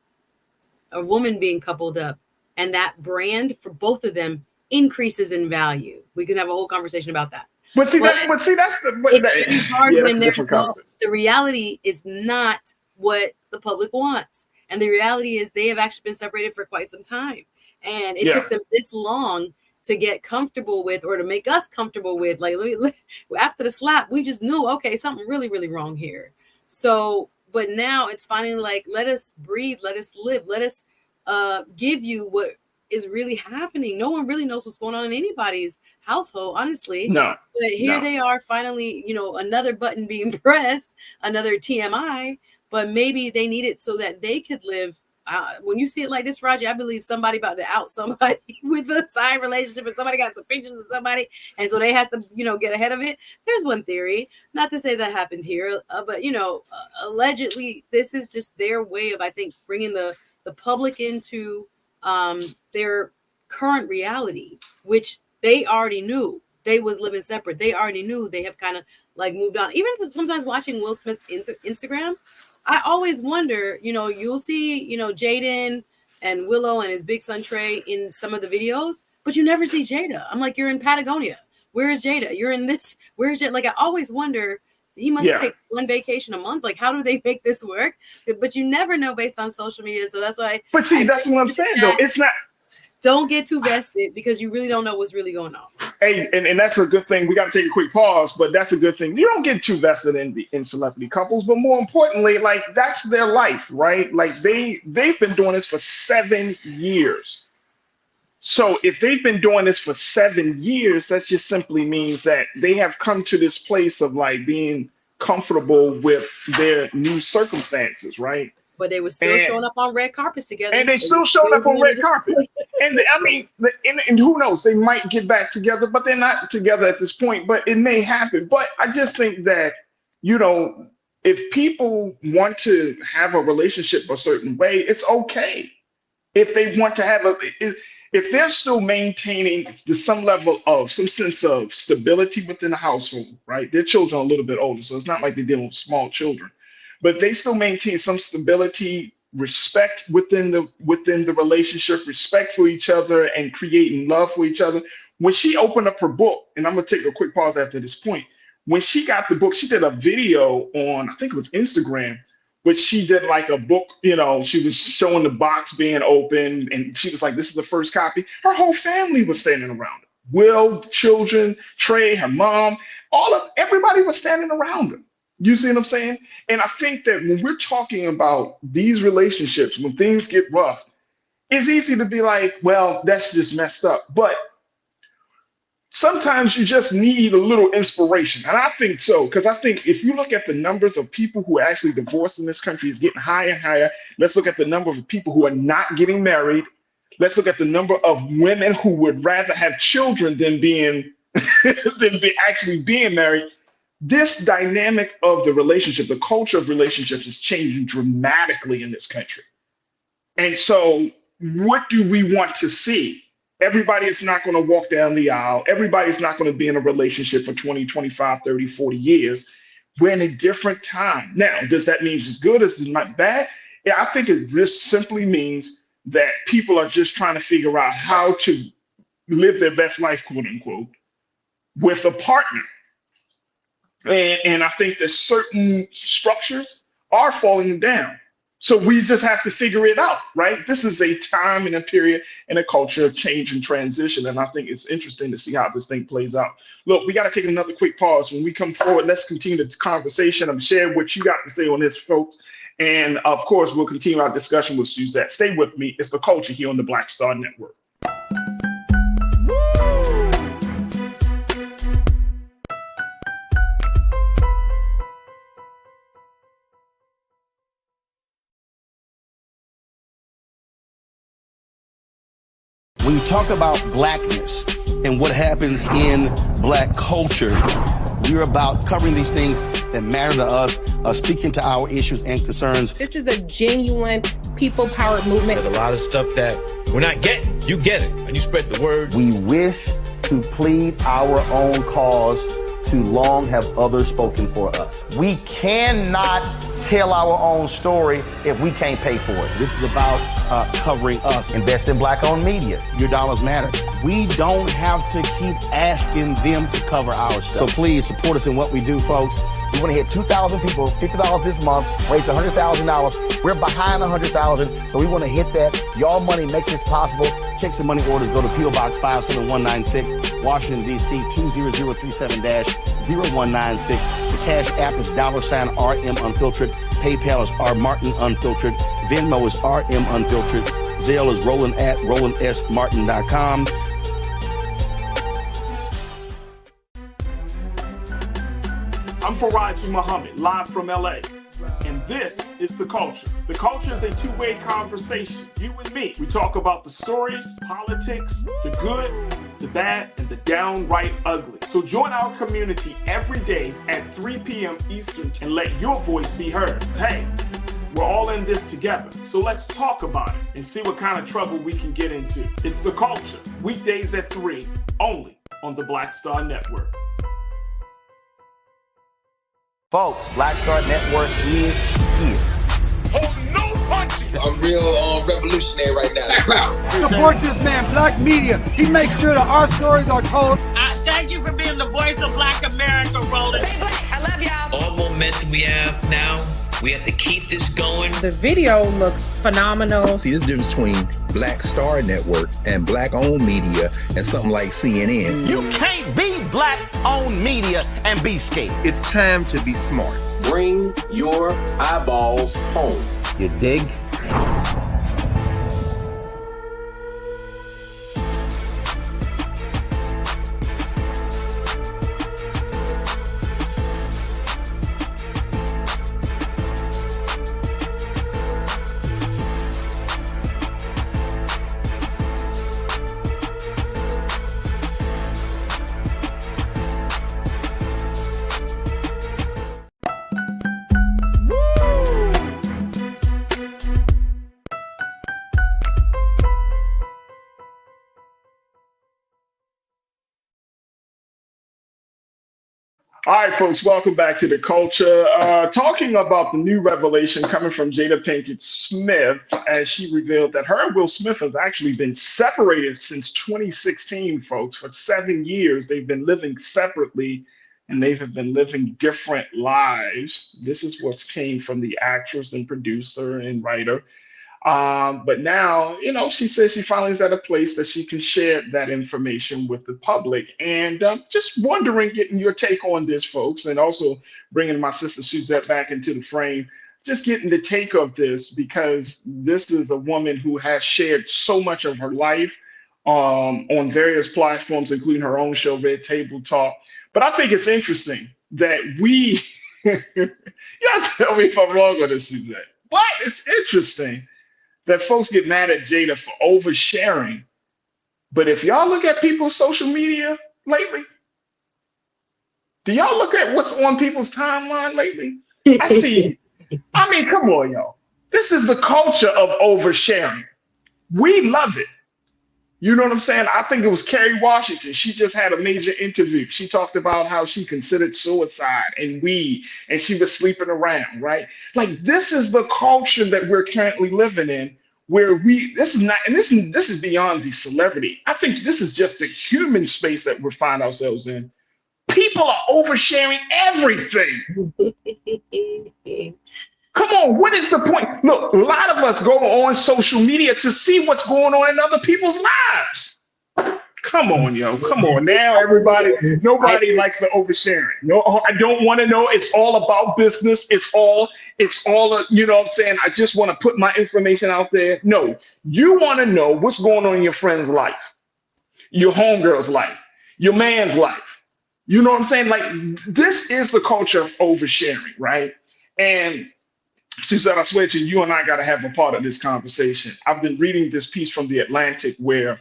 a woman being coupled up, and that brand for both of them increases in value. We can have a whole conversation about that. That's the it's really hard when the reality is not what the public wants, and the reality is they have actually been separated for quite some time, and it took them this long to get comfortable with, or to make us comfortable with, like, after the slap, we just knew, okay, something really, really wrong here. So, but now it's finally like, let us breathe, let us live, let us give you what is really happening. No one really knows what's going on in anybody's household, honestly. No. But here they are finally, another button being pressed, another TMI, but maybe they need it so that they could live. When you see it like this, Roger, I believe somebody about to out somebody with a side relationship, and somebody got some pictures of somebody, and so they have to, get ahead of it. There's one theory, not to say that happened here, but allegedly, this is just their way of, I think, bringing the public into their current reality, which they already knew. They was living separate. They already knew. They have kind of like moved on. Even sometimes watching Will Smith's Instagram, I always wonder, you'll see, Jaden and Willow and his big son Trey in some of the videos, but you never see Jada. I'm like, you're in Patagonia. Where is Jada? You're in this. Where is Jada? Like, I always wonder, he must take one vacation a month. Like, how do they make this work? But you never know based on social media. So that's why. But see, that's what I'm saying, though. It's not. Don't get too vested because you really don't know what's really going on. Hey, and that's a good thing. We got to take a quick pause, but that's a good thing. You don't get too vested in celebrity couples, but more importantly, like, that's their life, right? Like, they've been doing this for 7 years. So if they've been doing this for 7 years, that just simply means that they have come to this place of like being comfortable with their new circumstances, right? But they were still showing up on red carpets together. And they still showing up on red carpet. And I mean, and who knows? They might get back together, but they're not together at this point. But it may happen. But I just think that, you know, if people want to have a relationship a certain way, it's okay. If they want to have if they're still maintaining some level of some sense of stability within the household, right? Their children are a little bit older, so it's not like they're dealing with small children. But they still maintain some stability, respect within the relationship, respect for each other, and creating love for each other. When she opened up her book, and I'm gonna take a quick pause after this point. When she got the book, she did a video on, I think it was Instagram, but she did like a book, you know, she was showing the box being opened, and she was like, this is the first copy. Her whole family was standing around her. Will, children, Trey, her mom, everybody was standing around her. You see what I'm saying? And I think that when we're talking about these relationships, when things get rough, it's easy to be like, well, that's just messed up. But sometimes you just need a little inspiration. And I think so, because I think if you look at the numbers of people who are actually divorced in this country, it's getting higher and higher. Let's look at the number of people who are not getting married. Let's look at the number of women who would rather have children than actually being married. This dynamic of the relationship, the culture of relationships is changing dramatically in this country. And so what do we want to see? Everybody is not going to walk down the aisle. Everybody's not going to be in a relationship for 20, 25, 30, 40 years. We're in a different time. Now, does that mean it's good? Is it not bad? Yeah, I think it just simply means that people are just trying to figure out how to live their best life, quote unquote, with a partner. And I think that certain structures are falling down. So we just have to figure it out, right? This is a time and a period and a culture of change and transition. And I think it's interesting to see how this thing plays out. Look, we got to take another quick pause. When we come forward, let's continue the conversation. I'm sharing what you got to say on this, folks. And of course, we'll continue our discussion with Suzette. Stay with me. It's The Culture here on the Black Star Network. When you talk about blackness and what happens in black culture, we're about covering these things that matter to us, speaking to our issues and concerns. This is a genuine people-powered movement. There's a lot of stuff that we're not getting. You get it, and you spread the word. We wish to plead our own cause. Too long have others spoken for us. We cannot tell our own story if we can't pay for it. This is about covering us. Invest in black-owned media. Your dollars matter. We don't have to keep asking them to cover our stuff. So please support us in what we do, folks. We want to hit 2,000 people, $50 this month, raise $100,000. We're behind 100,000, so we want to hit that. Y'all money makes this possible. Check some money orders. Go to P.O. Box 57196, Washington, D.C. 20037-0196. The Cash App is $RM Unfiltered. PayPal is R Martin Unfiltered. Venmo is RM Unfiltered. Zelle is Roland at RolandSMartin.com. I'm Farajii Muhammad, live from LA. And this is The Culture. The Culture is a two-way conversation. You and me. We talk about the stories, politics, the good, the bad, and the downright ugly. So join our community every day at 3 p.m. Eastern and let your voice be heard. Hey, we're all in this together. So let's talk about it and see what kind of trouble we can get into. It's The Culture. Weekdays at 3, only on the Black Star Network. Folks, Black Star Network is here. Hold no punches. I'm real revolutionary right now. Support this man, Black Media. He makes sure that our stories are told. Thank you for being the voice of Black America, Roland. Stay black. I love y'all. All momentum we have now, we have to keep this going. The video looks phenomenal. See, this difference between Black Star Network and Black-owned media and something like CNN. You can't be Black-owned media and be scared. It's time to be smart. Bring your eyeballs home. You dig? All right, folks, welcome back to The Culture. Talking about the new revelation coming from Jada Pinkett Smith, as she revealed that her and Will Smith has actually been separated since 2016, folks. For 7 years, they've been living separately, and they have been living different lives. This is what came from the actress and producer and writer. But now, she says she finally is at a place that she can share that information with the public. And just wondering, getting your take on this, folks, and also bringing my sister Suzette back into the frame, just getting the take of this, because this is a woman who has shared so much of her life on various platforms, including her own show, Red Table Talk. But I think it's interesting that we, y'all tell me if I'm wrong on this, Suzette. But it's interesting that folks get mad at Jada for oversharing. But if y'all look at people's social media lately, do y'all look at what's on people's timeline lately? I mean, come on, y'all. This is the culture of oversharing. We love it. You know what I'm saying? I think it was Kerry Washington. She just had a major interview. She talked about how she considered suicide and weed, and she was sleeping around, right? Like, this is the culture that we're currently living in, where this is beyond the celebrity. I think this is just the human space that we find ourselves in. People are oversharing everything. Come on, what is the point? Look, a lot of us go on social media to see what's going on in other people's lives. Come on, yo. Come on. Now nobody likes the oversharing. No, I don't want to know. It's all about business. It's all, you know what I'm saying? I just want to put my information out there. No, you want to know what's going on in your friend's life, your homegirl's life, your man's life. You know what I'm saying? Like, this is the culture of oversharing, right? And Suzette, I swear to you, you and I got to have a part of this conversation. I've been reading this piece from The Atlantic where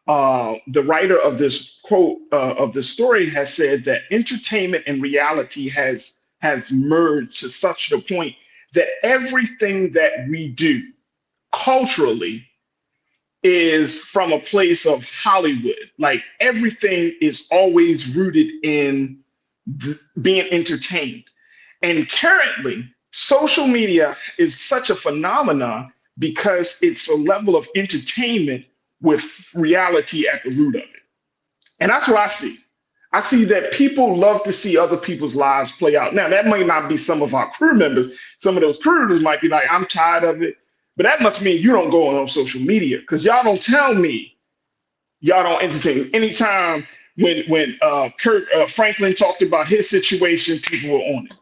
the writer of this quote of the story has said that entertainment and reality has merged to such a point that everything that we do culturally is from a place of Hollywood. Like, everything is always rooted in being entertained. And currently, social media is such a phenomenon because it's a level of entertainment with reality at the root of it. And that's what I see. I see that people love to see other people's lives play out. Now, that might not be some of our crew members. Some of those crew members might be like, I'm tired of it. But that must mean you don't go on social media, because y'all don't tell me y'all don't entertain. Anytime when Kurt Franklin talked about his situation, people were on it.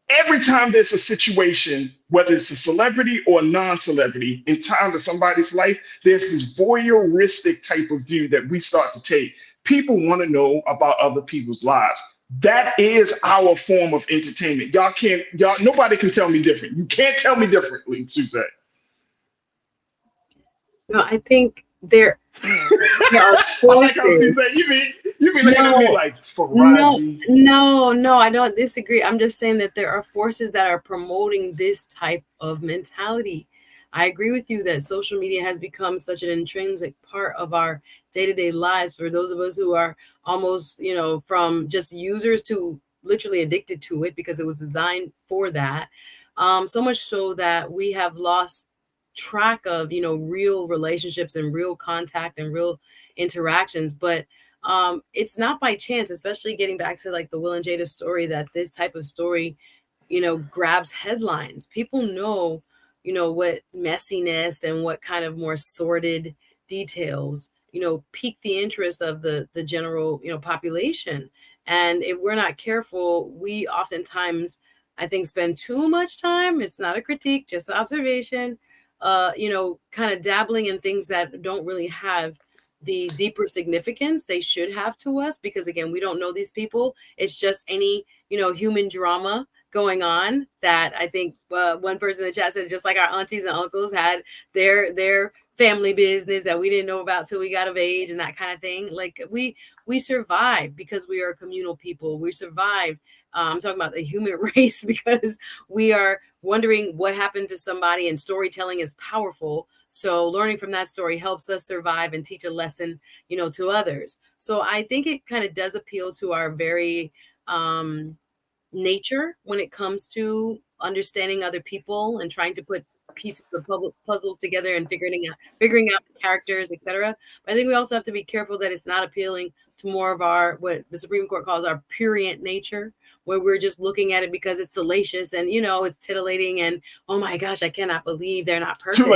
Every time there's a situation, whether it's a celebrity or non-celebrity, in time to somebody's life, there's this voyeuristic type of view that we start to take. People want to know about other people's lives. That is our form of entertainment. Nobody can tell me different. You can't tell me differently, Suzette. No, I think there are forces. You be looking at me like Farajii. No, I don't disagree. I'm just saying that there are forces that are promoting this type of mentality. I agree with you that social media has become such an intrinsic part of our day-to-day lives for those of us who are almost, from just users to literally addicted to it because it was designed for that. So much so that we have lost track of, you know, real relationships and real contact and real interactions. But it's not by chance, especially getting back to like the Will and Jada story, that this type of story, you know, grabs headlines. People know, you know, what messiness and what kind of more sordid details, you know, pique the interest of the general, you know, population. And if we're not careful, we oftentimes, I think, spend too much time. It's not a critique, just an observation, you know, kind of dabbling in things that don't really have the deeper significance they should have to us, because again, we don't know these people. It's just any, you know, human drama going on that I think one person in the chat said, just like our aunties and uncles had their family business that we didn't know about till we got of age and that kind of thing. Like we survive because we are a communal people. We survive. I'm talking about the human race because we are wondering what happened to somebody, and storytelling is powerful. So learning from that story helps us survive and teach a lesson, you know, to others. So I think it kind of does appeal to our very nature when it comes to understanding other people and trying to put pieces of puzzles together and figuring out the characters, etc. But I think we also have to be careful that it's not appealing to more of our, what the Supreme Court calls our prurient nature, where we're just looking at it because it's salacious and, you know, it's titillating and, oh my gosh, I cannot believe they're not perfect.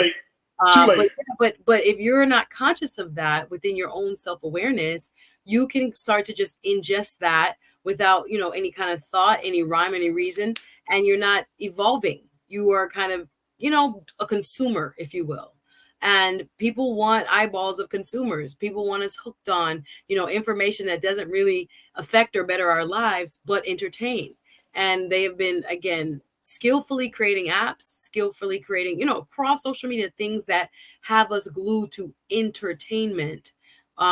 Too late. But if you're not conscious of that within your own self-awareness, you can start to just ingest that without, you know, any kind of thought, any rhyme, any reason, and you're not evolving. You are kind of, you know, a consumer, if you will. And people want eyeballs of consumers. People want us hooked on, you know, information that doesn't really affect or better our lives, but entertain. And they have been, again, skillfully creating apps, skillfully creating, you know, across social media, things that have us glued to entertainment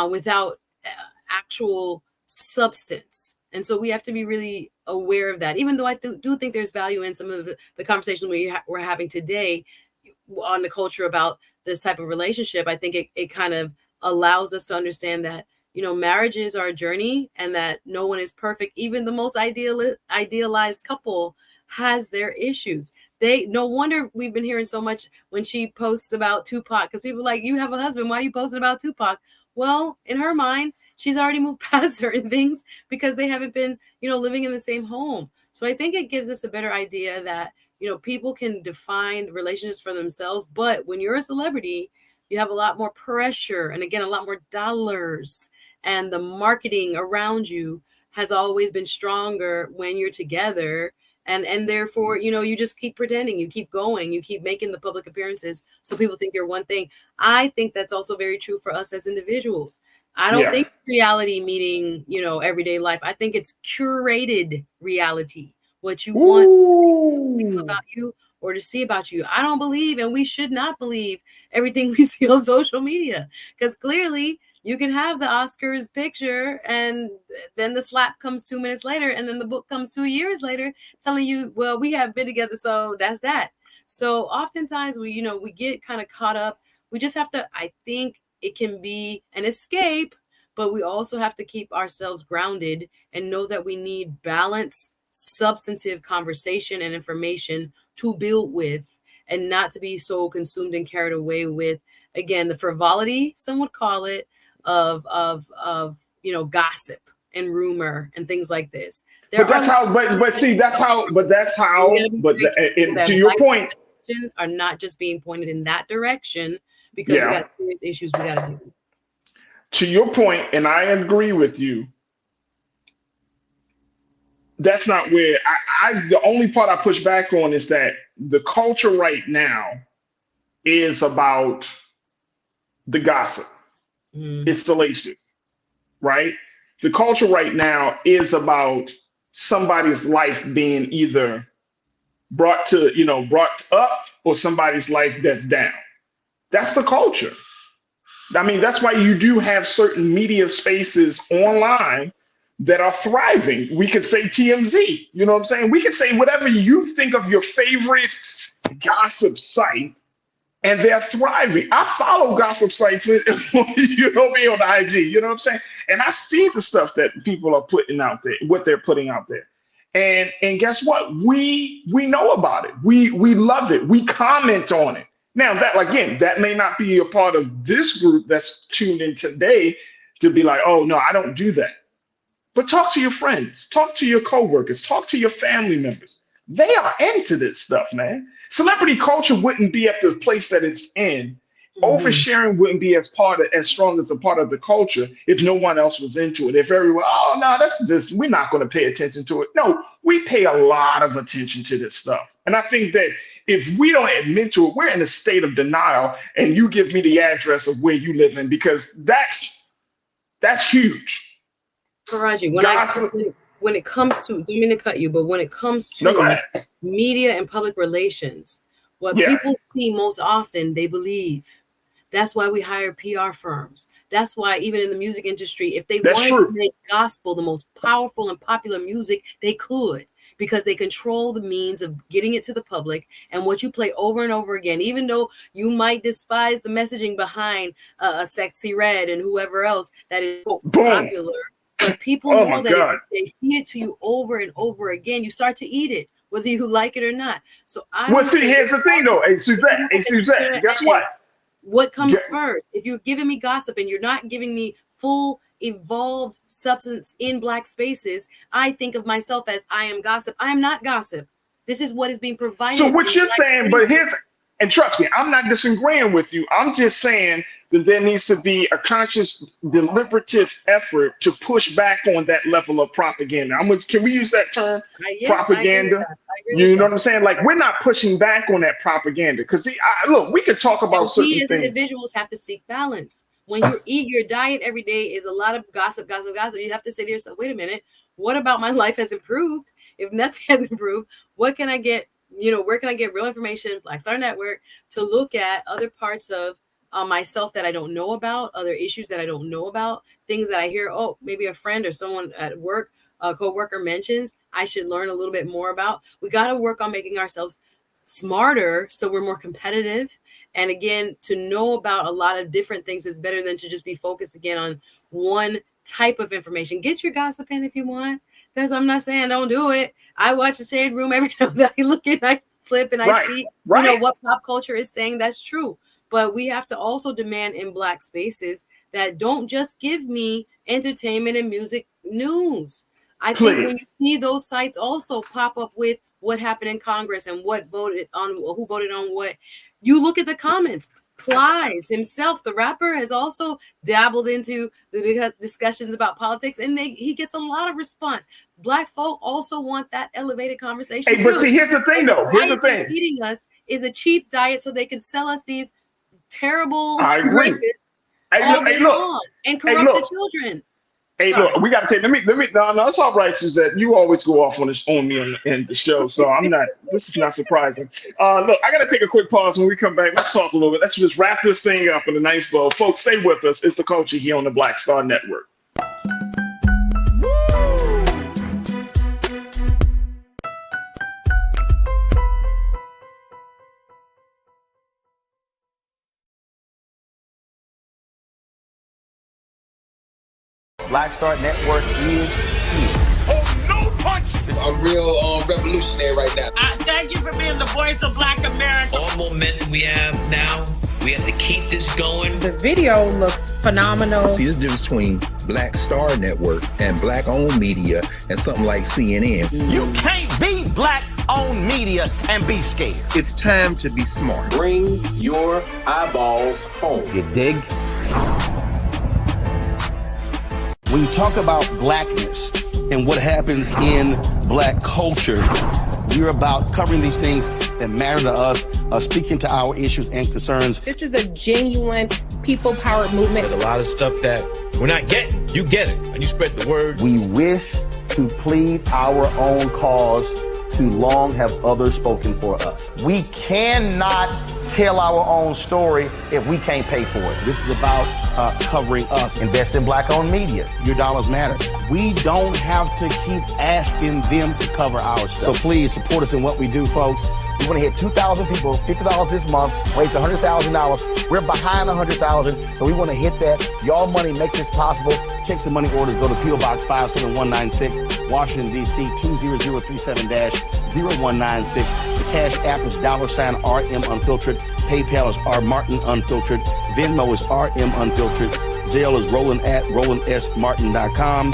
without actual substance. And so we have to be really aware of that, even though I do think there's value in some of the conversations we're having today on the culture about this type of relationship. I think it kind of allows us to understand that, you know, marriages are a journey and that no one is perfect. Even the most idealized couple has their issues. No wonder we've been hearing so much when she posts about Tupac, because people are like, you have a husband, why are you posting about Tupac? Well, in her mind, she's already moved past certain things because they haven't been, you know, living in the same home. So I think it gives us a better idea that, you know, people can define relationships for themselves. But when you're a celebrity, you have a lot more pressure and, again, a lot more dollars. And the marketing around you has always been stronger when you're together. And therefore, you know, you just keep pretending, you keep going, you keep making the public appearances so people think you're one thing. I think that's also very true for us as individuals. I don't think reality meaning, you know, everyday life. I think it's curated reality, what you want to believe about you or to see about you. I don't believe, and we should not believe everything we see on social media, because clearly you can have the Oscars picture and then the slap comes 2 minutes later, and then the book comes 2 years later telling you, well, we have been together, so that's that. So oftentimes we get kind of caught up. We just have to, I think it can be an escape, but we also have to keep ourselves grounded and know that we need balanced, substantive conversation and information to build with, and not to be so consumed and carried away with, again, the frivolity, some would call it, of you know, gossip and rumor and things like this. To your point, are not just being pointed in that direction because we got serious issues we got to do. To your point, and I agree with you, that's not where the only part I push back on is that the culture right now is about the gossip. It's salacious, right? The culture right now is about somebody's life being either brought up or somebody's life that's down. That's the culture. I mean, that's why you do have certain media spaces online that are thriving. We could say TMZ, you know what I'm saying? We could say whatever you think of your favorite gossip site, and they're thriving. I follow gossip sites, you know me, on IG, you know what I'm saying? And I see the stuff that people are putting out there, what they're putting out there. And guess what? We know about it. We love it. We comment on it. Now, that again, that may not be a part of this group that's tuned in today to be like, oh, no, I don't do that. But talk to your friends, talk to your coworkers, talk to your family members. They are into this stuff, man. Celebrity culture wouldn't be at the place that it's in. Oversharing wouldn't be as strong as a part of the culture if no one else was into it. If everyone, oh no, that's just, we're not going to pay attention to it. No, we pay a lot of attention to this stuff. And I think that if we don't admit to it, we're in a state of denial. And you give me the address of where you live in, because that's huge. Farajii, when it comes to, don't mean to cut you, but when it comes to media and public relations, what people see most often, they believe. That's why we hire PR firms. That's why even in the music industry, if they wanted to make gospel the most powerful and popular music, they could, because they control the means of getting it to the public. And what you play over and over again, even though you might despise the messaging behind a Sexy Red and whoever else that is popular, but people know that if they feed it to you over and over again, you start to eat it, whether you like it or not. So here's the thing though. Hey, Suzette, guess what? What comes first? If you're giving me gossip and you're not giving me full evolved substance in Black spaces, I think of myself as I am gossip. I am not gossip. This is what is being provided. So what you're saying, but and trust me, I'm not disagreeing with you. I'm just saying that there needs to be a conscious, deliberative effort to push back on that level of propaganda. Can we use that term? Yes, propaganda. You know what I'm saying? Like, we're not pushing back on that propaganda, because look, we could talk about certain things. We as individuals have to seek balance. When you eat your diet every day is a lot of gossip. You have to say to yourself, wait a minute, what about my life has improved? If nothing has improved, what can I get? Where can I get real information? Black Star Network, to look at other parts of myself that I don't know about, other issues that I don't know about, things that I hear, maybe a friend or someone at work, a coworker mentions, I should learn a little bit more about. We got to work on making ourselves smarter so we're more competitive. And again, to know about a lot of different things is better than to just be focused again on one type of information. Get your gossip in if you want. Because I'm not saying don't do it. I watch the Shade Room every now and then. I look and I flip and I see what pop culture is saying. That's true. But we have to also demand in Black spaces that don't just give me entertainment and music news. I think when you see those sites also pop up with what happened in Congress and who voted on what, you look at the comments. Plies himself, the rapper, has also dabbled into the discussions about politics, and he gets a lot of response. Black folk also want that elevated conversation. Hey, but see, here's the thing, though. Here's the thing. Feeding us is a cheap diet, so they can sell us these terrible rapists and corrupted children. Hey, sorry. Look, we got to take. Let me. No, it's all right, Suzette. You always go off on me in the show, so I'm not. This is not surprising. Look, I got to take a quick pause. When we come back, let's talk a little bit. Let's just wrap this thing up in a nice bow. Folks, stay with us. It's the culture here on the Black Star Network. Black Star Network is here. Oh, no punch! I'm real revolutionary right now. Thank you for being the voice of Black America. All momentum we have now, we have to keep this going. The video looks phenomenal. See, there's a difference between Black Star Network and Black-owned media and something like CNN. You can't be Black-owned media and be scared. It's time to be smart. Bring your eyeballs home. You dig? When you talk about Blackness and what happens in Black culture, we're about covering these things that matter to us, speaking to our issues and concerns. This is a genuine people-powered movement. There's a lot of stuff that we're not getting. You get it, and you spread the word. We wish to plead our own cause. Too long have others spoken for us. We cannot tell our own story if we can't pay for it. This is about covering us. Invest in Black-owned media. Your dollars matter. We don't have to keep asking them to cover our stuff. So please support us in what we do, folks. We want to hit 2,000 people, $50 this month, raise $100,000. We're behind 100,000, so we want to hit that. Y'all money makes this possible. Check some money orders. Go to P.O. Box 57196, Washington, D.C. 20037-0196. Cash App is $RM Unfiltered. PayPal is R Martin Unfiltered. Venmo is RM Unfiltered. Zelle is Roland at RolandSMartin.com.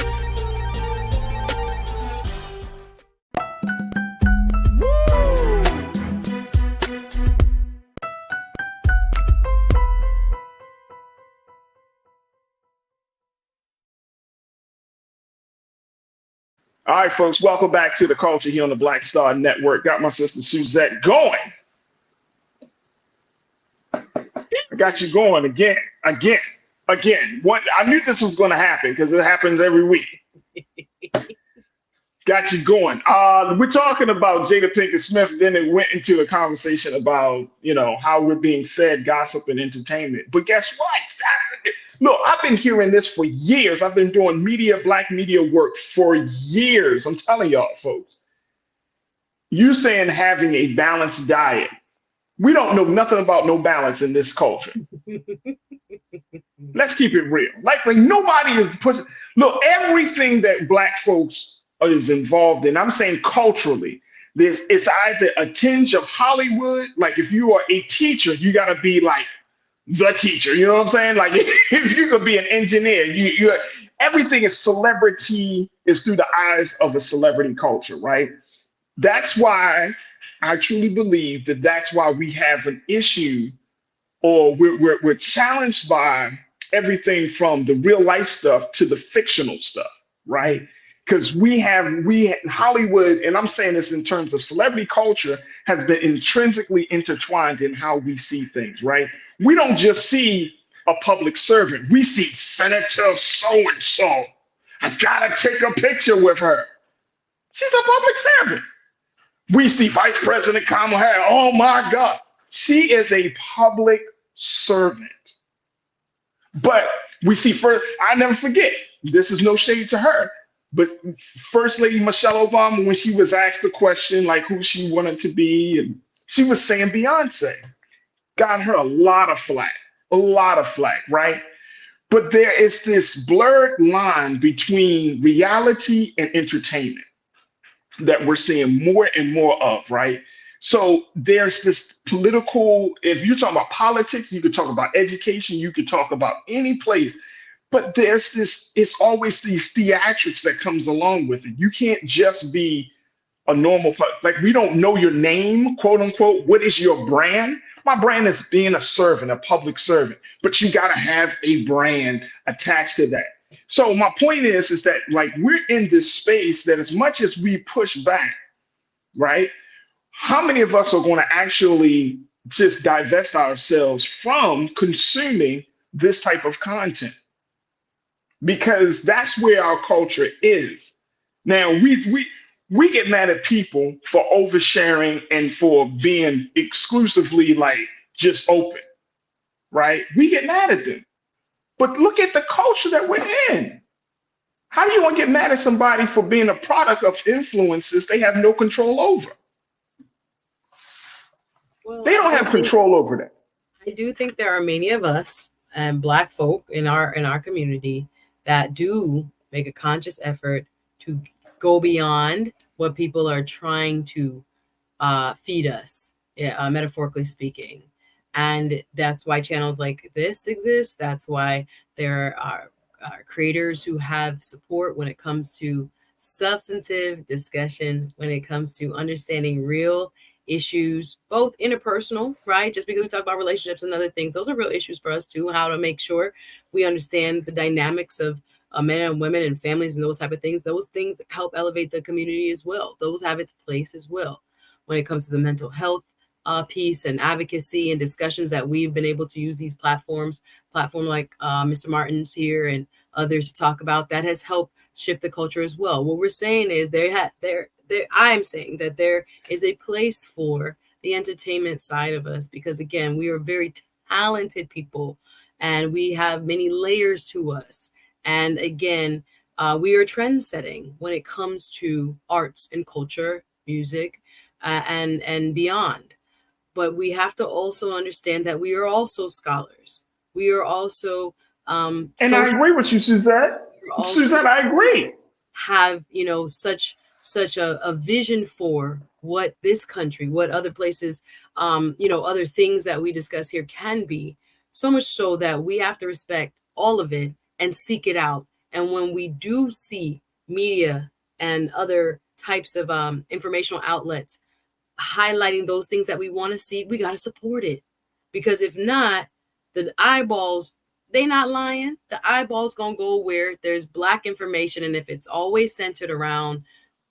All right, folks, welcome back to the culture here on the Black Star Network. Got my sister Suzette going. I got you going again. What I knew this was going to happen because it happens every week. Got you going. We're talking about Jada Pinkett Smith. Then it went into a conversation about, how we're being fed gossip and entertainment. But guess what? Look, I've been hearing this for years. I've been doing black media work for years. I'm telling y'all, folks. You saying having a balanced diet. We don't know nothing about no balance in this culture. Let's keep it real. Like nobody is pushing. Look, everything that black folks is involved in, I'm saying culturally, it's either a tinge of Hollywood. Like if you are a teacher, you got to be like the teacher. You know what I'm saying? Like if you could be an engineer, you everything is celebrity is through the eyes of a celebrity culture, right? That's why I truly believe that's why we have an issue, or we're challenged by everything from the real life stuff to the fictional stuff, right? Because we Hollywood, and I'm saying this in terms of celebrity culture, has been intrinsically intertwined in how we see things, right? We don't just see a public servant. We see Senator so-and-so. I gotta take a picture with her. She's a public servant. We see Vice President Kamala Harris. Oh my God. She is a public servant. But we see first, I never forget, this is no shade to her, but First Lady Michelle Obama, when she was asked the question, like who she wanted to be, and she was saying Beyonce. Got her a lot of flack, right? But there is this blurred line between reality and entertainment that we're seeing more and more of, right? So there's this political, if you're talking about politics, you could talk about education, you could talk about any place, but there's this, it's always these theatrics that comes along with it. You can't just be a normal, like we don't know your name, quote unquote. What is your brand? My brand is being a servant, a public servant, but you got to have a brand attached to that. So my point is that like we're in this space that as much as we push back, right? How many of us are going to actually just divest ourselves from consuming this type of content? Because that's where our culture is. Now we get mad at people for oversharing and for being exclusively like just open, right? We get mad at them. But look at the culture that we're in. How do you want to get mad at somebody for being a product of influences they have no control over? Well, they don't have control over that. I do think there are many of us and Black folk in our community that do make a conscious effort to go beyond what people are trying to feed us, metaphorically speaking. And that's why channels like this exist. That's why there are creators who have support when it comes to substantive discussion, when it comes to understanding real issues, both interpersonal, right? Just because we talk about relationships and other things, those are real issues for us too. How to make sure we understand the dynamics of men and women and families and those type of things. Those things help elevate the community as well. Those have its place as well when it comes to the mental health piece and advocacy and discussions that we've been able to use these platform like Mr. Martin's here and others to talk about. That has helped shift the culture as well. What we're saying is I'm saying that there is a place for the entertainment side of us, because again, we are very talented people and we have many layers to us. And again, we are trend setting when it comes to arts and culture, music, and beyond. But we have to also understand that we are also scholars. We are also and I agree with you, Suzette. Suzette, I agree. Have such a vision for what this country, what other places, other things that we discuss here can be. So much so that we have to respect all of it and seek it out. And when we do see media and other types of informational outlets highlighting those things that we want to see, we got to support it. Because if not, the eyeballs, they not lying. The eyeballs gonna go where there's Black information. And if it's always centered around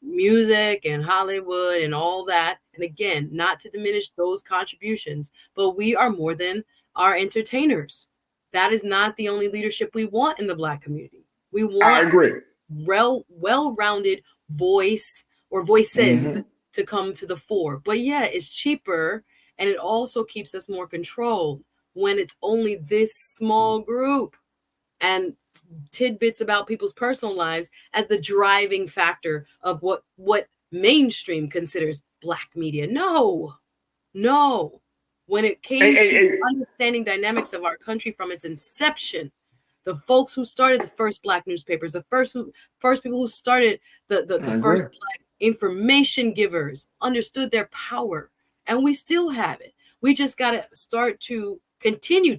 music and Hollywood and all that, and again, not to diminish those contributions, but we are more than our entertainers. That is not the only leadership we want in the Black community. We want, I agree, well-rounded voice or voices to come to the fore. But yeah, it's cheaper, and it also keeps us more controlled when it's only this small group and tidbits about people's personal lives as the driving factor of what mainstream considers Black media. No. When it came to understanding dynamics of our country from its inception, the folks who started the first Black newspapers, the first people who started the first Black information givers understood their power, and we still have it. We just got to continue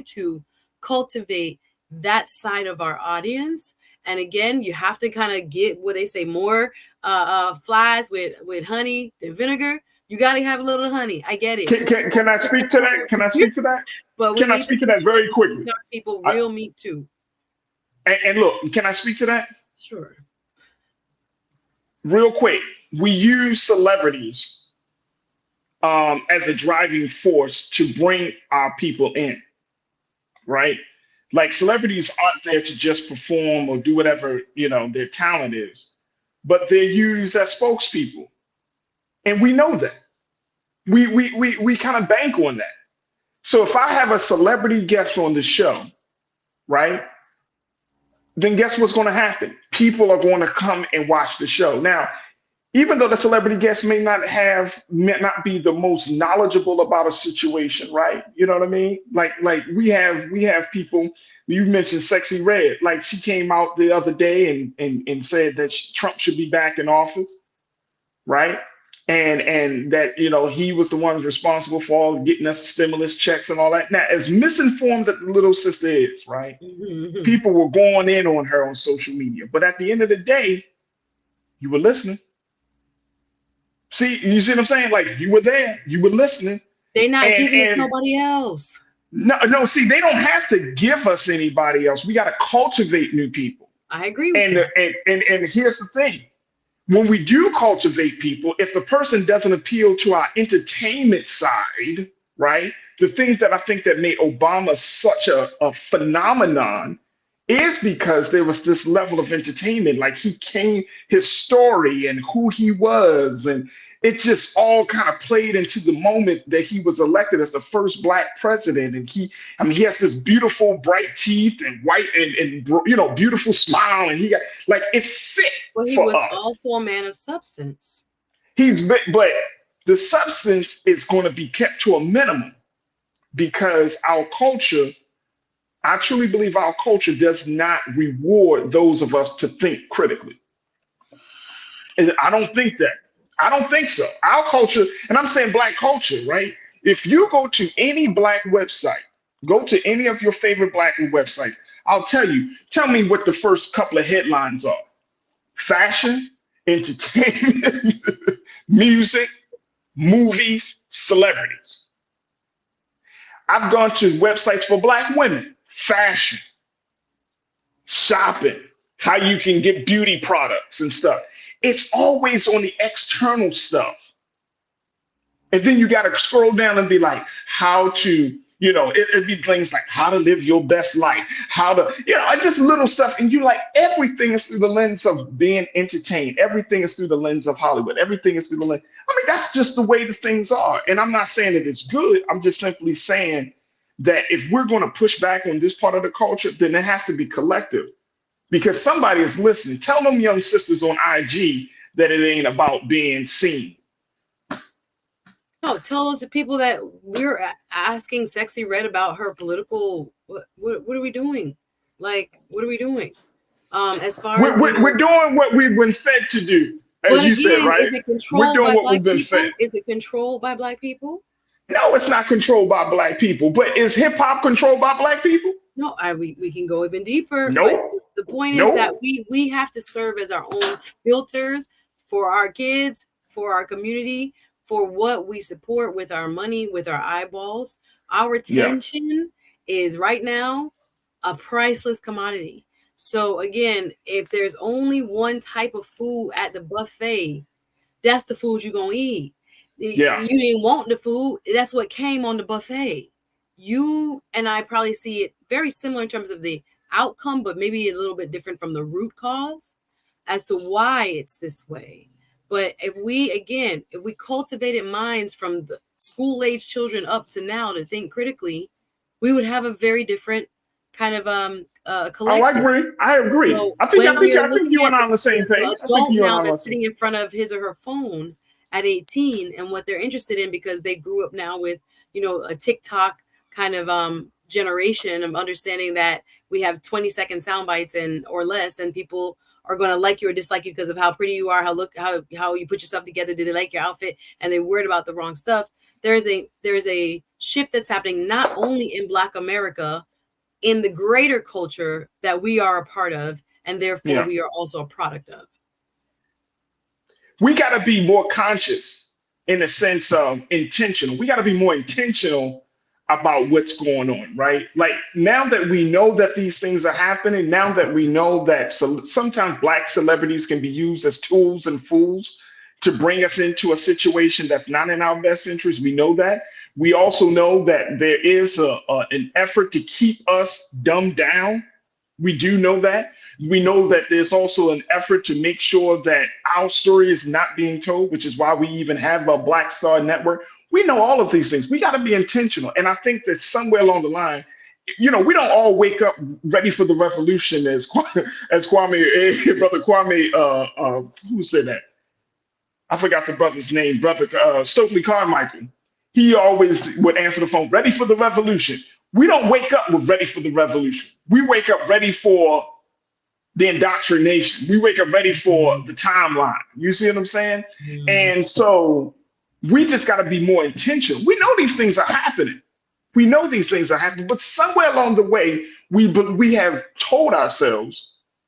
to cultivate that side of our audience. And again, you have to kind of get what they say, more flies with honey and vinegar. You got to have a little honey. I get it. Can I speak to that? Can I speak to that? But can I speak to that very quickly? People real meat too. And look, can I speak to that? Sure. Real quick, we use celebrities as a driving force to bring our people in, right? Like, celebrities aren't there to just perform or do whatever, their talent is, but they're used as spokespeople. And we know that. We kind of bank on that. So if I have a celebrity guest on the show, right, then guess what's going to happen? People are going to come and watch the show. Now, even though the celebrity guest may not be the most knowledgeable about a situation, right? You know what I mean? Like we have people. You mentioned Sexy Red. Like, she came out the other day and said that Trump should be back in office, right? And that, he was the one responsible for all getting us stimulus checks and all that. Now, as misinformed that the little sister is, right? Mm-hmm. People were going in on her on social media, but at the end of the day, you were listening. See, you see what I'm saying? Like, you were there, you were listening. They're not giving us nobody else. No, see, they don't have to give us anybody else. We got to cultivate new people. I agree with that. And here's the thing. When we do cultivate people, if the person doesn't appeal to our entertainment side, right? The things that I think that made Obama such a phenomenon is because there was this level of entertainment. Like, his story and who he was, and it just all kind of played into the moment that he was elected as the first Black president. And he has this beautiful bright teeth and white and beautiful smile, and he got, like, it fit. Well, he was also a man of substance. But the substance is going to be kept to a minimum, because our culture, I truly believe our culture does not reward those of us to think critically. And I don't think that. I don't think so. Our culture, and I'm saying Black culture, right? If you go to any Black website, go to any of your favorite Black websites, I'll tell me what the first couple of headlines are. Fashion, entertainment, music, movies, celebrities. I've gone to websites for Black women, fashion, shopping, how you can get beauty products and stuff. It's always on the external stuff. And then you got to scroll down and be like, how to, it'd be things like how to live your best life, how to, just little stuff. And you like, everything is through the lens of being entertained. Everything is through the lens of Hollywood. Everything is through the lens. That's just the way the things are. And I'm not saying that it's good. I'm just simply saying that if we're going to push back on this part of the culture, then it has to be collective. Because somebody is listening. Tell them young sisters on IG that it ain't about being seen. No, tell those people that we're asking Sexy Red about her political. What are we doing? Like, what are we doing? As far as we're doing what we've been fed to do. as you said, right? Is it We're controlled doing by what black we've been people? fed. Is it controlled by black people? No, it's not controlled by black people. But is hip hop controlled by black people? No, we can go even deeper, but Nope. the point is that Nope. we have to serve as our own filters for our kids, for our community, for what we support with our money, with our eyeballs. Our Yeah. attention is right now a priceless commodity. So again, if there's only one type of food at the buffet, that's the food you're gonna eat. Yeah. You didn't want the food, that's what came on the buffet. You and I probably see it very similar in terms of the outcome, but maybe a little bit different from the root cause as to why it's this way. But if we cultivated minds from the school-age children up to now to think critically, we would have a very different kind of Oh, I collective. agree. I agree. So I think when we are you looking and at I are on the same page. the I think adult you and I now are on the that's same. sitting in front of his or her phone at 18 and what they're interested in because they grew up now with, a TikTok kind of generation of understanding that we have 20-second sound bites or less, and people are going to like you or dislike you because of how pretty you are, how you put yourself together, did they like your outfit, and they're worried about the wrong stuff. There's a shift that's happening not only in Black America, in the greater culture that we are a part of, and therefore we are also a product of. We got to be more conscious in the sense of intentional. We got to be more intentional about what's going on, right? Like now that we know that these things are happening, now that we know that sometimes Black celebrities can be used as tools and fools to bring us into a situation that's not in our best interest. We know that. We also know that there is an effort to keep us dumbed down. We do know that. We know that there's also an effort to make sure that our story is not being told, which is why we even have a Black Star Network. We know all of these things. We got to be intentional. And I think that somewhere along the line, we don't all wake up ready for the revolution as Kwame, brother Kwame, who said that? I forgot the brother's name, brother Stokely Carmichael. He always would answer the phone, ready for the revolution. We don't wake up with ready for the revolution. We wake up ready for the indoctrination. We wake up ready for the timeline. You see what I'm saying? And so we just got to be more intentional. We know these things are happening. We know these things are happening, but somewhere along the way, we have told ourselves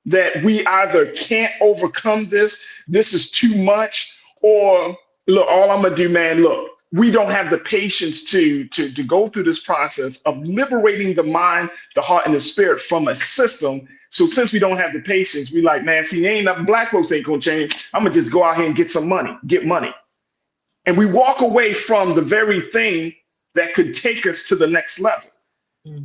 that we either can't overcome this is too much, or look, all I'm gonna do, man, look, we don't have the patience to go through this process of liberating the mind, the heart, and the spirit from a system. So since we don't have the patience, we like, man, see, ain't nothing, Black folks ain't gonna change. I'm gonna just go out here and get money. And we walk away from the very thing that could take us to the next level.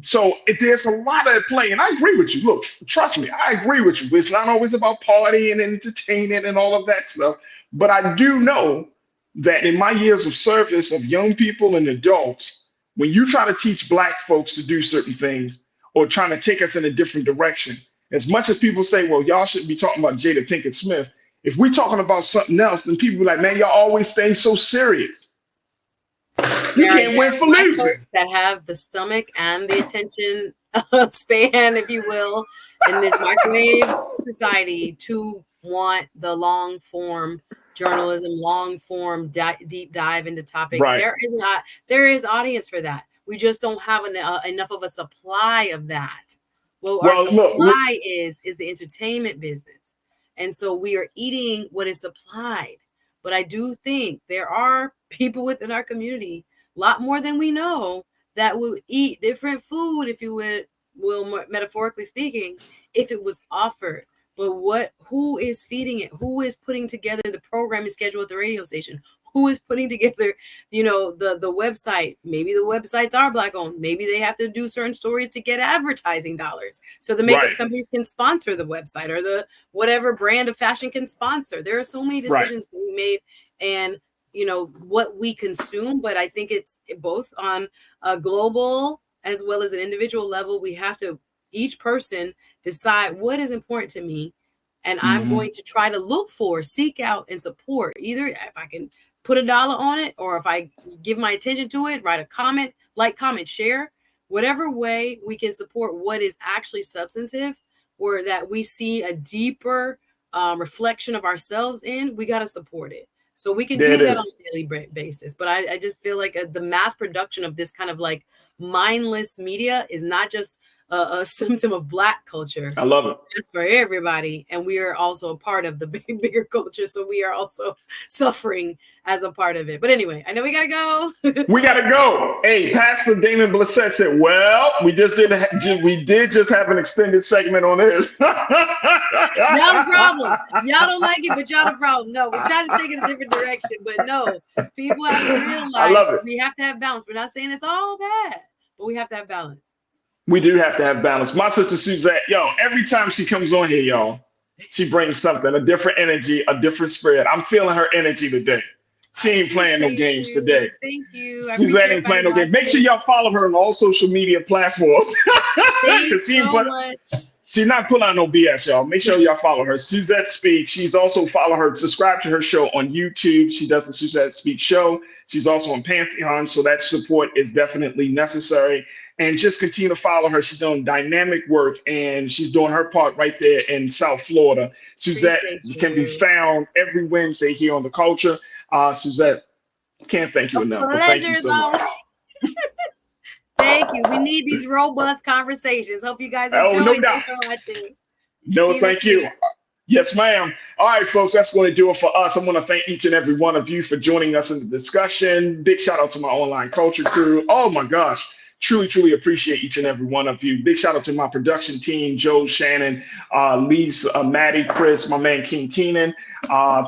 So there's a lot at play, and I agree with you. Look, trust me, I agree with you. It's not always about partying and entertaining and all of that stuff. But I do know that in my years of service of young people and adults, when you try to teach Black folks to do certain things or trying to take us in a different direction, as much as people say, well, y'all shouldn't be talking about Jada Pinkett Smith, if we're talking about something else, then people be like, man, y'all always stay so serious. You can't win for losing. That have the stomach and the attention span, if you will, in this microwave society to want the long form journalism, long form deep dive into topics. Right. There is audience for that. We just don't have enough of a supply of that. Well, our supply is the entertainment business, and so we are eating what is supplied. But I do think there are people within our community, a lot more than we know, that will eat different food, if you will, metaphorically speaking, if it was offered. But who is feeding it? Who is putting together the programming schedule at the radio station? Who is putting together, the website? Maybe the websites are Black owned. Maybe they have to do certain stories to get advertising dollars. So the makeup companies can sponsor the website, or the whatever brand of fashion can sponsor. There are so many decisions being made, and what we consume. But I think it's both on a global as well as an individual level. We have to, each person, decide what is important to me, and I'm going to try to seek out and support, either if I can put $1 on it, or if I give my attention to it, write a comment, comment, share, whatever way we can support what is actually substantive, or that we see a deeper reflection of ourselves in, we got to support it. So we can There do it that is. on a daily basis. But I just feel like the mass production of this kind of like mindless media is not just a symptom of Black culture. I love it. It's for everybody. And we are also a part of the bigger culture. So we are also suffering as a part of it. But anyway, I know we got to go. We got to go. Hey, Pastor Damon Blissett said, well, we did just have an extended segment on this. Y'all the problem. Y'all don't like it, but y'all the problem. No, we're trying to take it a different direction. But no, people have to realize we have to have balance. We're not saying it's all bad, but we have to have balance. We do have to have balance. My sister Suzette, every time she comes on here, y'all, she brings something, a different energy, a different spirit. I'm feeling her energy today. She ain't playing no games today. Thank you. Suzette ain't playing no games. Make sure y'all follow her on all social media platforms. Thanks so much. She's not pulling out no BS, y'all. Make sure y'all follow her. Suzette Speaks. She's also subscribe to her show on YouTube. She does the Suzette Speaks show. She's also on Pantheon, so that support is definitely necessary. And just continue to follow her. She's doing dynamic work, and she's doing her part right there in South Florida. Suzette can be found every Wednesday here on The Culture. Suzette, can't thank you enough. Thank you so much. Thank you. We need these robust conversations. Hope you guys enjoy. No doubt. No, thank you. Yes, ma'am. All right, folks, that's going to do it for us. I want to thank each and every one of you for joining us in the discussion. Big shout out to my online culture crew. Oh my gosh. Truly, truly appreciate each and every one of you. Big shout out to my production team, Joe, Shannon, Lisa, Maddie, Chris, my man, King Keenan.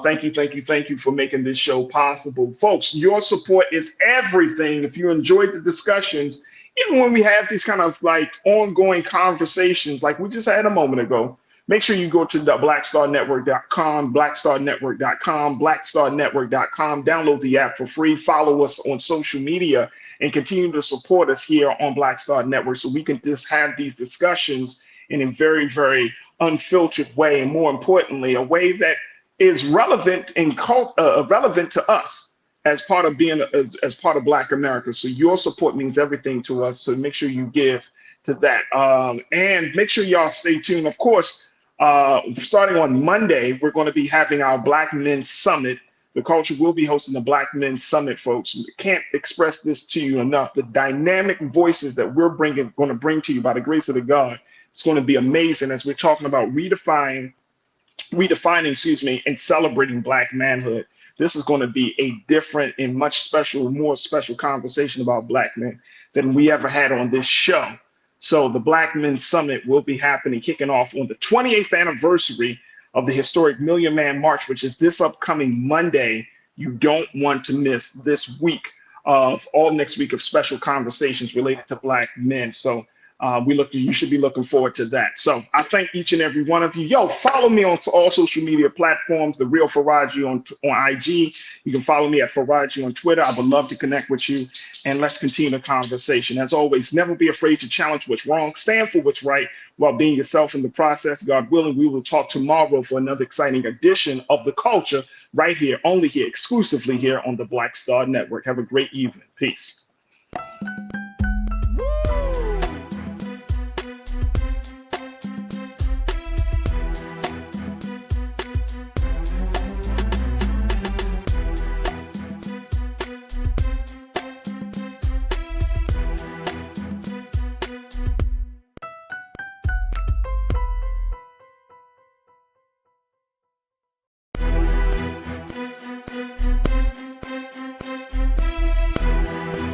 Thank you for making this show possible. Folks, your support is everything. If you enjoyed the discussions, even when we have these kind of like ongoing conversations, like we just had a moment ago, make sure you go to the blackstarnetwork.com, blackstarnetwork.com, download the app for free, follow us on social media, and continue to support us here on Black Star Network so we can just have these discussions in a very, very unfiltered way, and more importantly, a way that is relevant and relevant to us as part of being as part of Black America. So your support means everything to us. So make sure you give to that, and make sure y'all stay tuned. Of course, starting on Monday, we're going to be having our Black Men Summit. The Culture will be hosting the Black Men Summit, folks. We can't express this to you enough. The dynamic voices that we're going to bring to you by the grace of the God, it's going to be amazing as we're talking about redefining, and celebrating Black manhood. This is going to be a different and more special conversation about Black men than we ever had on this show. So the Black Men Summit will be happening, kicking off on the 28th anniversary of the historic Million Man March, which is this upcoming Monday. You don't want to miss this week of all next week of special conversations related to Black men. So you should be looking forward to that. So I thank each and every one of you. Follow me on all social media platforms, The Real Farajii on IG. You can follow me at Farajii on Twitter. I would love to connect with you, and let's continue the conversation. As always, never be afraid to challenge what's wrong. Stand for what's right while being yourself in the process. God willing, we will talk tomorrow for another exciting edition of The Culture right here, only here, exclusively here on the Black Star Network. Have a great evening. Peace.